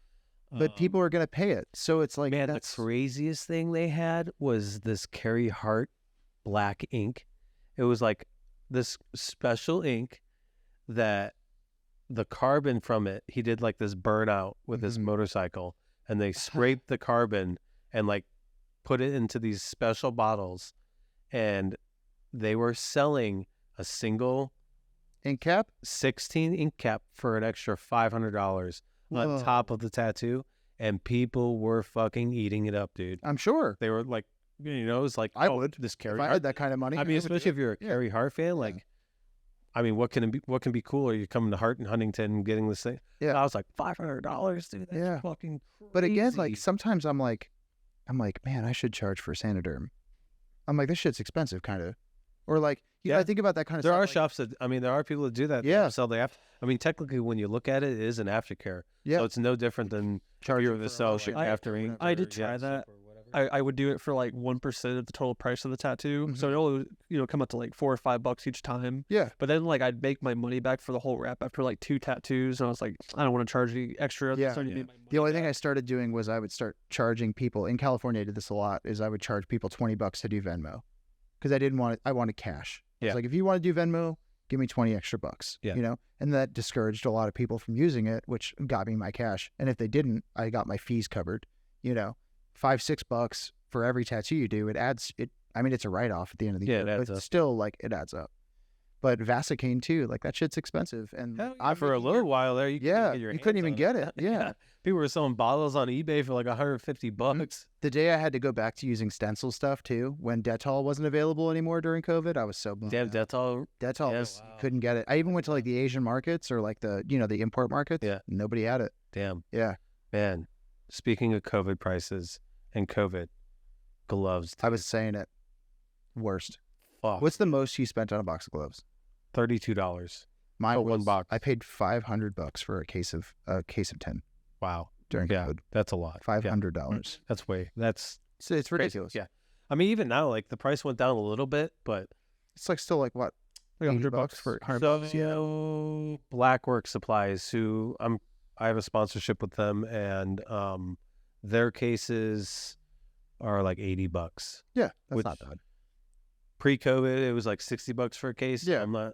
But people are going to pay it. So it's like, man, the craziest thing they had was this Carey Hart black ink. It was like this special ink that the carbon from it, he did like this burnout with his motorcycle, and they scraped the carbon and like put it into these special bottles, and they were selling a single ink cap, 16 ink cap for an extra $500 on top of the tattoo, and people were fucking eating it up, dude. I'm sure they were like, you know, it was like, I would this Carey Hart. I had that kind of money. I mean, especially if you're a Carey Hart fan, like. I mean, what can be cooler? You're coming to Hart and Huntington and getting this thing. Yeah, I was like $500, dude. That's fucking crazy. But again, like sometimes I'm like, man, I should charge for Sanoderm. I'm like, this shit's expensive, kind of. Or like, I think about that kind of stuff. There are like, shops that, I mean, there are people that do that. Yeah. Sell the after. I mean, technically, when you look at it, it is an aftercare. Yeah. So it's no different than charging the sell after ink. I did try that. I would do it for like 1% of the total price of the tattoo. So it only, come up to like $4 or $5 each time. Yeah. But then like I'd make my money back for the whole wrap after like 2 tattoos. And I was like, I don't want to charge any extra. Yeah. The only thing I started doing was I would start charging people in California. I did this a lot is I would charge people $20 to do Venmo because I wanted cash. Yeah. It's like, if you want to do Venmo, give me 20 extra bucks, and that discouraged a lot of people from using it, which got me my cash. And if they didn't, I got my fees covered, $5-6 for every tattoo you do. I mean, it's a write-off at the end of the year, but it's still like it adds up. But Vaseline too, like that shit's expensive. And for a little while there, you couldn't even get it. Yeah. People were selling bottles on eBay for like $150. The day I had to go back to using stencil stuff too, when Dettol wasn't available anymore during COVID, I was so bummed. Damn, Dettol couldn't get it. I even went to like the Asian markets or like the the import markets. Yeah, nobody had it. Damn. Yeah, man. speaking of COVID prices and COVID gloves, I was saying it. Worst. fuck, What's the most you spent on a box of gloves? $32 Mine for was, one box. I paid $500 for a case of 10 Wow. during Yeah, COVID. that's a lot. Yeah. $500. That's So it's ridiculous. Yeah. I mean, even now, like the price went down a little bit, but It's like still like what? Like $100 $100 for $100. Yeah. so Blackwork Supplies, who I have a sponsorship with them, and their cases are like $80. Yeah, that's Which- not bad. Pre-COVID, it was like $60 for a case. Yeah. I'm not.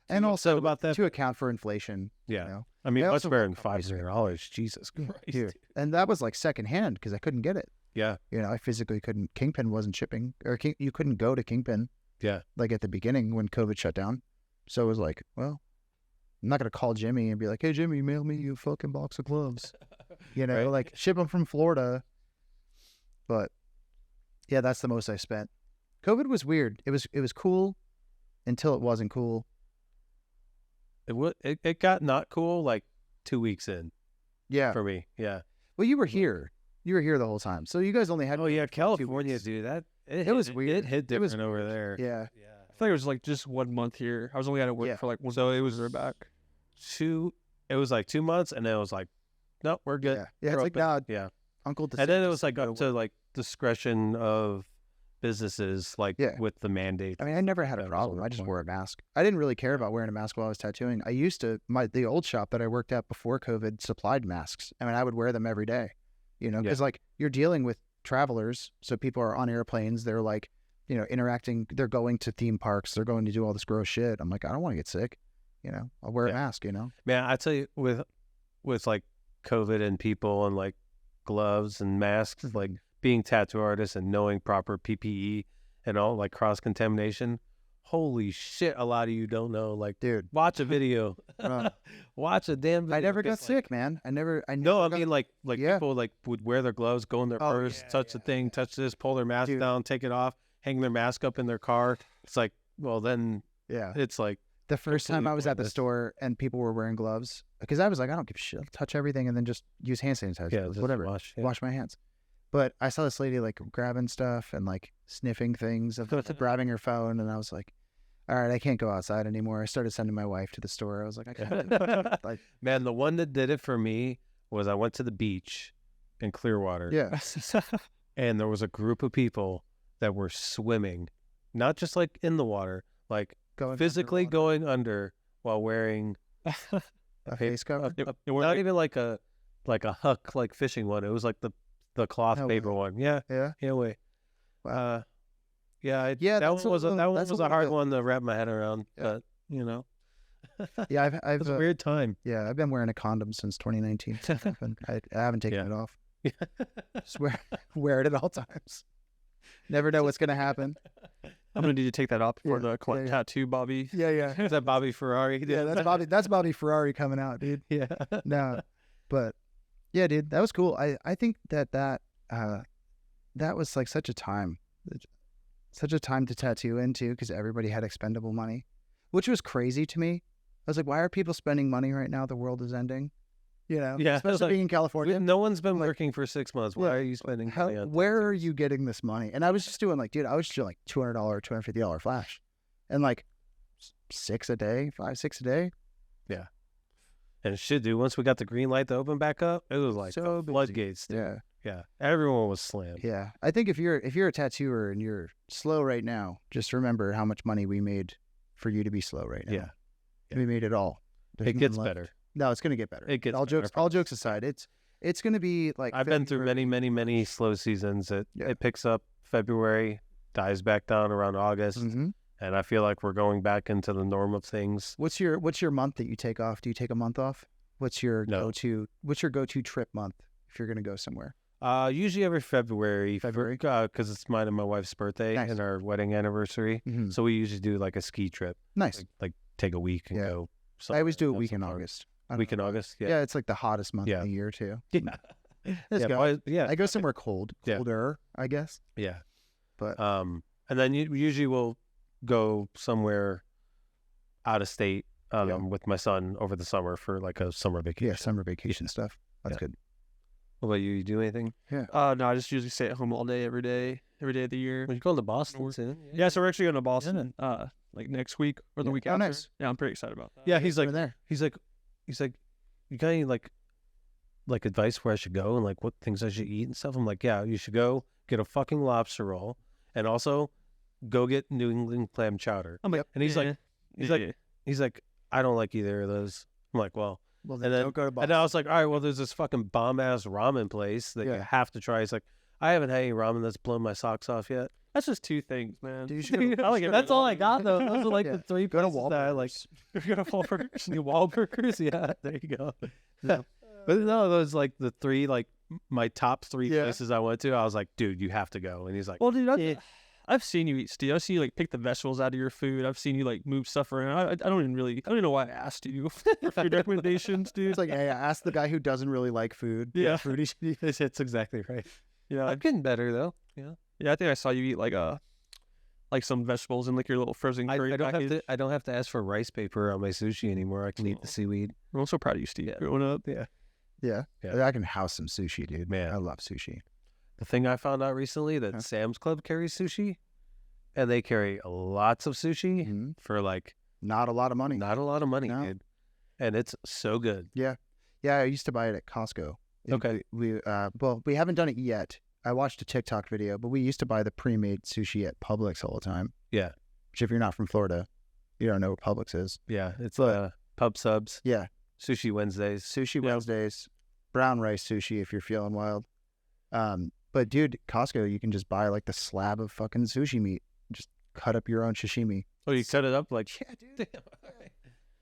And too also upset about that. to account for inflation. Yeah. You know? I mean, I much also better like than companies here. $500. Jesus Christ. Dude. And that was like secondhand because I couldn't get it. Yeah. You know, I physically couldn't. Kingpin wasn't shipping, or you couldn't go to Kingpin. Yeah. Like at the beginning when COVID shut down. So it was like, well, I'm not gonna call Jimmy and be like, hey Jimmy, mail me a fucking box of gloves. You know, Right. like ship them from Florida. But yeah, that's the most I spent. COVID was weird. It was cool until it wasn't cool. It got not cool like 2 weeks in Yeah. for me. Yeah. Well, you were here. You were here the whole time. So you guys only had. Oh yeah, 2 California, weeks. dude. It was weird. It hit It was different over there. Yeah. Yeah. I feel like it was like just 1 month here. I was only out of work Yeah. for like one. So it was we're back. It was like 2 months, and then it was like, nope, we're good. Yeah. Yeah. It's We're like, open. nah, Yeah. Uncle. And then it DeSantis was like said up to like discretion of businesses, like Yeah. with the mandate. I mean, I never had a That was problem. the I just point. wore a mask. I didn't really care about wearing a mask while I was tattooing. I used to, the old shop that I worked at before COVID supplied masks. I mean, I would wear them every day, you know, Yeah. because like you're dealing with travelers. So people are on airplanes. They're like, you know, interacting. They're going to theme parks. They're going to do all this gross shit. I'm like, I don't want to get sick. You know, I'll wear a Yeah. mask, you know? Man, I tell you, with like COVID and people and like gloves and masks, like being tattoo artists and knowing proper PPE and all like cross contamination. Holy shit! A lot of you don't know. Like, Dude, watch a video. Uh, Watch a damn video. I never got 'cause, like, sick, man. I never No, I got- mean like Yeah. people like would wear their gloves, go in their Oh, purse, yeah, touch the thing, touch this, pull their mask Dude. down, take it off, hang their mask up in their car. It's like, well, then yeah. it's like, The first time completely I was at the pointless. store and people were wearing gloves, because I was like, I don't give a shit. I'll touch everything and then just use hand sanitizer. yeah, just whatever. Wash, yeah. Wash my hands. But I saw this lady like grabbing stuff and like sniffing things, grabbing her phone, and I was like, all right, I can't go outside anymore. I started sending my wife to the store. I was like, I can't. Like, Man, the one that did it for me was I went to the beach in Clearwater. yeah. And there was a group of people that were swimming, not just like in the water, like Going physically underwater. going under while wearing A face cover. not even like a huck like fishing one. It was like the cloth No paper way. one. Yeah, Yeah. yeah, wait. Wow. Yeah, Yeah, That that's one was a- that one that's was a a hard little- one to wrap my head around. Yeah. But you know, Yeah, it I've was a weird time. yeah, I've been wearing a condom since 2019. And I haven't taken Yeah. it off. Just wear it at all times. Never know what's gonna happen. I'm gonna need to take that up for Yeah, the collect yeah. tattoo, Bobby. Yeah, yeah. Is that Bobby Ferrari? Yeah, that's Bobby. That's Bobby Ferrari coming out, dude. Yeah. No, but yeah, dude, that was cool. I think that was like such a time to tattoo into, because everybody had expendable money, which was crazy to me. I was like, why are people spending money right now? The world is ending. You know, Yeah, especially like, being in California. No one's been Like, working for 6 months. Why yeah, are you spending How, money on where are tattoos? you getting this money? And I was just doing like, dude, I was just doing like $200, $250 flash, and like 6 a day, 5, 6 a day. And shit, dude, once we got the green light to open back up, it was like So busy. floodgates. Dude. Yeah. Yeah. Everyone was slammed. Yeah, I think if you're a tattooer and you're slow right now, just remember how much money we made for you to be slow right now. Yeah. We made it all. There's It gets none left. better. No, it's gonna get better. It gets all better, jokes. I All jokes aside, it's gonna be like I've been through February- many slow seasons. It Yeah. it picks up February, dies back down around August, Mhm. and I feel like we're going back into the norm of things. What's your month that you take off? Do you take a month off? What's your No. go-to trip month if you're gonna go somewhere? Usually every February, February? because it's mine and my wife's birthday Nice. and our wedding anniversary. Mhm. So we usually do like a ski trip, Nice. like take a week and Yeah. go. I always do a somewhere, week have in some fun. August. I don't Week in know why. August, Yeah. yeah. It's like the hottest month Yeah. of the year too. Yeah. Let's Yeah, go. boys- yeah, I go somewhere cold, Yeah. colder, I guess. yeah. But And then usually we'll go somewhere out of state Yeah. with my son over the summer for like a summer vacation. yeah, summer vacation stuff. That's Yeah. good. What about you? You do anything? Yeah. No, I just usually stay at home all day, every day of the year. Well, you're going to Boston soon. Yeah, so we're actually going to Boston, like next week or the week after. Nice. Yeah, I'm pretty excited about that. Yeah, he's like, there. he's like, you got any like advice where I should go and like what things I should eat and stuff? I'm like, yeah, you should go get a fucking lobster roll and also go get New England clam chowder. I'm like, and he's yeah. he's like, I don't like either of those. I'm like, well, Well, and then don't go to Boston. and then I was like, all right, well, there's this fucking bomb ass ramen place that you have to try. He's like, I haven't had any ramen that's blown my socks off yet. That's just 2 things, man. Dude, you should go I like it. That's all I got though. Those are like the 3 Go to places that I like. We're going to Wahlburgers. New Wahlburgers, yeah, there you go. Yeah. But no, those like the 3 like my top 3 places I went to. I was like, dude, you have to go. And he's like, Well, dude, I've seen you eat, Steve. I've seen you like pick the vegetables out of your food. I've seen you like move stuff around. I don't even know why I asked you for food recommendations, dude. It's like, hey, ask the guy who doesn't really like food. Yeah. Food he should eat. it's exactly right. Yeah, I'm getting better though. Yeah. Yeah, I think I saw you eat like some vegetables in like your little frozen curry package. I don't have to ask for rice paper on my sushi anymore. I can eat the seaweed. I'm so proud of you, Steve. Growing up. Yeah. I can house some sushi, dude. Man. I love sushi. The thing I found out recently that Sam's Club carries sushi, and they carry lots of sushi for like not a lot of money. Not a lot of money, dude. And it's so good. Yeah. I used to buy it at Costco. Okay. We haven't done it yet. I watched a TikTok video, but we used to buy the pre-made sushi at Publix all the time. Yeah. Which, if you're not from Florida, you don't know what Publix is. Yeah, it's pub subs. Yeah. Sushi Wednesdays. Wednesdays. Brown rice sushi if you're feeling wild. But dude, Costco, you can just buy like the slab of fucking sushi meat. Just cut up your own sashimi. Oh, you cut it up like dude.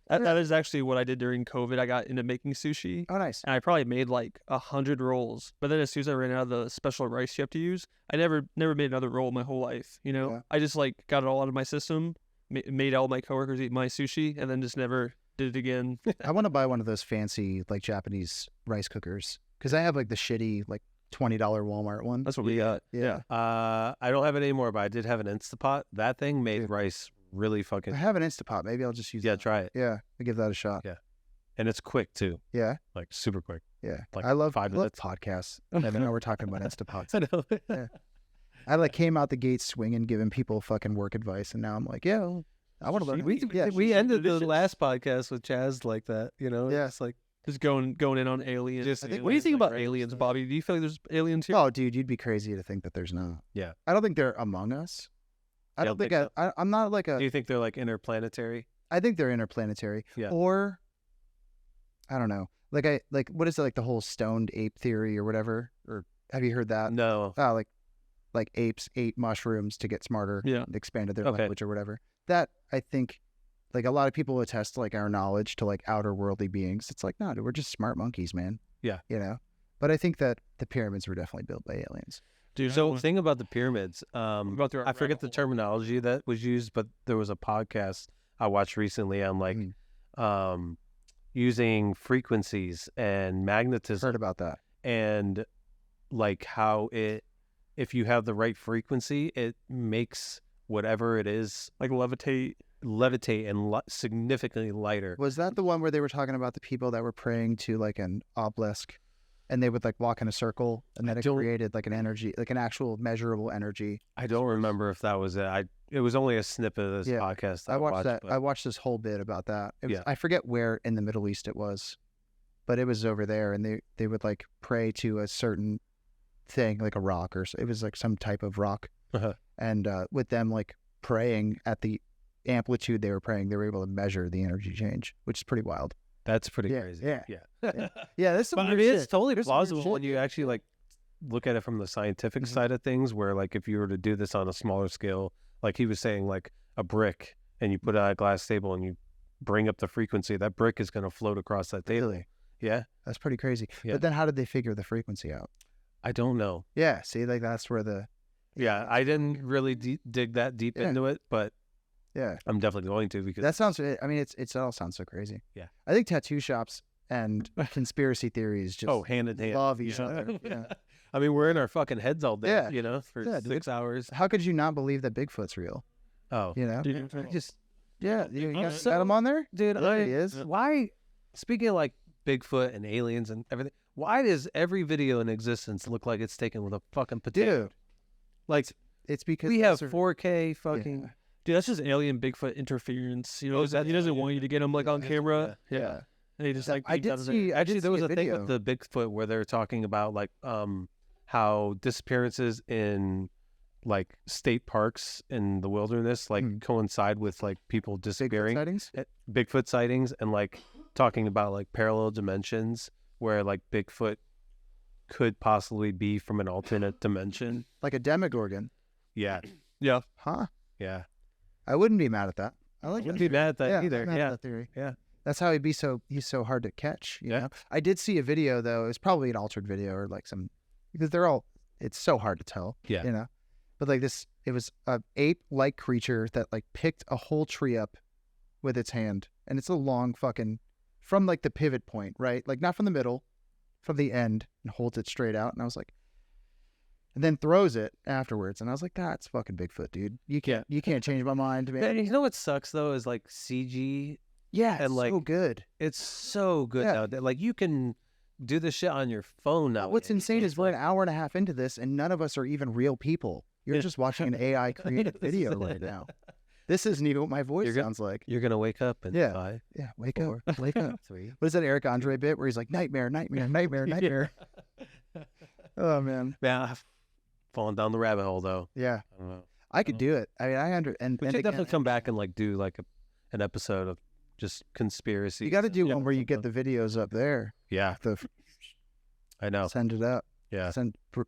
That is actually what I did during COVID. I got into making sushi. Oh, nice. And I probably made like 100 rolls. But then as soon as I ran out of the special rice you have to use, I never made another roll my whole life. You know, I just like got it all out of my system, made all my coworkers eat my sushi, and then just never did it again. I want to buy one of those fancy like Japanese rice cookers because I have like the shitty like $20 Walmart one. That's what we got. Yeah. I don't have it anymore, but I did have an Instapot. That thing made rice really fucking. I have an Instapot. Maybe I'll just use it. Try it. Yeah, I'll give that a shot. Yeah. And it's quick too. Yeah. Like super quick. Yeah. Like I love 5 minutes. podcasts. And now we're talking about Instapots. I know. Yeah. I like came out the gate swinging, giving people fucking work advice, and now I'm like, I want to learn. We ended the last podcast with Chaz like that, you know? Yeah. It's like just going in on aliens. What do you think about aliens, Bobby? Do you feel like there's aliens here? Oh, dude, you'd be crazy to think that there's not. Yeah. I don't think they're among us. I don't think so? I'm not like a. Do you think they're like interplanetary? I think they're interplanetary. Yeah. Or I don't know. Like what is it, like the whole stoned ape theory or whatever? Or have you heard that? No. Oh, like apes ate mushrooms to get smarter. Yeah. And expanded their language or whatever. That I think like a lot of people attest to like our knowledge to like outer worldly beings. It's like, no, dude, we're just smart monkeys, man. Yeah. You know? But I think that the pyramids were definitely built by aliens. Dude, so the thing about the pyramids, I forget the terminology that was used, but there was a podcast I watched recently on like using frequencies and magnetism. Heard about that. And like how if you have the right frequency, it makes whatever it is like levitate and significantly lighter. Was that the one where they were talking about the people that were praying to like an obelisk? And they would like walk in a circle, and then it created like an energy, like an actual measurable energy. I don't remember if that was it. It was only a snippet of this podcast. I watched that. I watched this whole bit about that. It was, I forget where in the Middle East it was, but it was over there, and they would like pray to a certain thing, like a rock, or it was like some type of rock. And with them like praying at the amplitude they were praying, they were able to measure the energy change, which is pretty wild. That's pretty crazy. Yeah. This is it's totally plausible when you actually like look at it from the scientific side of things. Where like if you were to do this on a smaller scale, like he was saying, like a brick, and you put it on a glass table and you bring up the frequency, that brick is going to float across that table. Really? Yeah, that's pretty crazy. Yeah. But then how did they figure the frequency out? I don't know. Yeah, see, like that's where the. Yeah, I didn't really dig that deep into it, but. Yeah, I'm definitely going to because that sounds. I mean, it all sounds so crazy. Yeah, I think tattoo shops and conspiracy theories just hand in hand love each other. Yeah. I mean, we're in our fucking heads all day. Yeah. You know, for 6 hours. How could you not believe that Bigfoot's real? Oh, you know, dude, you got him on there, dude. There he is. Why? Speaking of like Bigfoot and aliens and everything. Why does every video in existence look like it's taken with a fucking potato? Dude, Like, it's because we have 4K fucking. Yeah. Dude, that's just alien Bigfoot interference. You know, he doesn't want you to get him like on camera. Yeah. And he just like I did see. Actually, there was a thing video. with the Bigfoot where they're talking about like how disappearances in like state parks in the wilderness like coincide with like people disappearing. Bigfoot sightings and like talking about like parallel dimensions where like Bigfoot could possibly be from an alternate dimension. Like a Demogorgon. Yeah. Yeah. Huh? Yeah. I wouldn't be mad at that. I like wouldn't be mad at that yeah, either. I'm mad Yeah. at that theory. Yeah. That's how he's so hard to catch. You Yeah. know? I did see a video though. It's probably an altered video or like some, because it's so hard to tell. Yeah. You know, but like this, it was a ape-like creature that like picked a whole tree up with its hand, and it's a long fucking from like the pivot point, right? Like not from the middle, from the end, and holds it straight out. And I was like, and then throws it afterwards, and I was like, that's fucking Bigfoot, dude. You can't change my mind, man. Man, you know what sucks though is like CG. Yeah, and like so good. It's so good Yeah. now. Like you can do this shit on your phone now. What's insane is we're an hour and a half into this, and none of us are even real people. You're just watching an AI created video right now. This isn't even what my voice sounds like. You're gonna wake up and Yeah, wake up, wake up. 3. What is that Eric Andre bit where he's like nightmare, nightmare, nightmare, nightmare? Oh man, I've fallen down the rabbit hole though. yeah, I don't know. I could do it. I mean, We should definitely come back and like do like an episode of just conspiracy. You got to do one where you get the videos up there. Yeah, I know. Send it up. Yeah,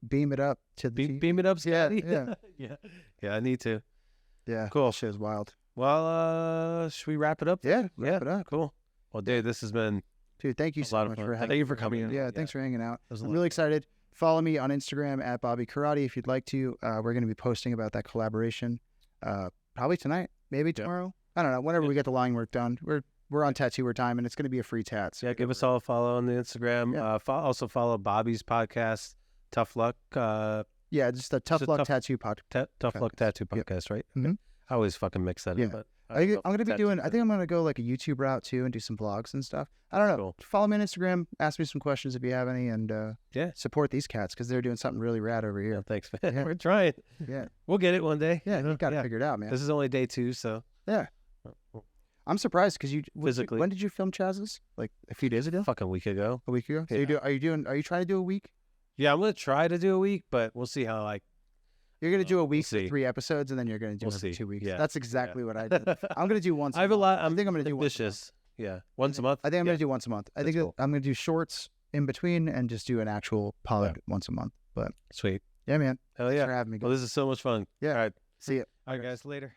beam it up to the beam it up, Scotty. Yeah. Yeah. I need to. Yeah, Cool. Shit's wild. Well, should we wrap it up? Yeah, wrap it up. Cool. Well, dude, this has been Dude, thank you a so lot of much fun. for having. Thank you for coming in. Yeah, thanks for hanging out. It was a I'm lot really of fun. excited. Follow me on Instagram at Bobby Karate if you'd like to. We're going to be posting about that collaboration probably tonight, maybe tomorrow. I don't know. Whenever we get the line work done, we're on Tattooer time, and it's going to be a free tat. So Yeah, give us all a follow on the Instagram. Yeah. Also follow Bobby's podcast, Tuff Luck. Yeah, just the Tuff Luck Tattoo Podcast. Tuff Luck Tattoo Podcast, right? Mhm. I always fucking mix that Yeah. up. But I'm going to be doing, I think I'm going to go like a YouTube route too and do some vlogs and stuff. I don't know. Cool. Follow me on Instagram. Ask me some questions if you have any, and support these cats because they're doing something really rad over here. Thanks, man. Yeah. We're trying. Yeah. We'll get it one day. Yeah, you got to figure it out, man. This is only day 2, so. Yeah. I'm surprised because Physically. when did you film Chaz's? Like a few days ago? Fucking week ago. A week ago? So Yeah. are you trying to do a week? Yeah, I'm gonna try to do a week, but we'll see how You're going to do a week, see. 3 episodes, and then you're going to do We'll it for see. 2 weeks. Yeah. That's exactly what I did. I'm going to do once. I have a lot. I think I'm going to do once a month. ambitious. Yeah, once a month. I think I'm Yeah. going to do once a month. I That's think cool. I'm going to do shorts in between and just do an actual pod once a month. But Sweet. yeah, man. Hell Thanks yeah. for having me. Well, this is so much fun. Yeah. All right. See ya. All right, guys. Later.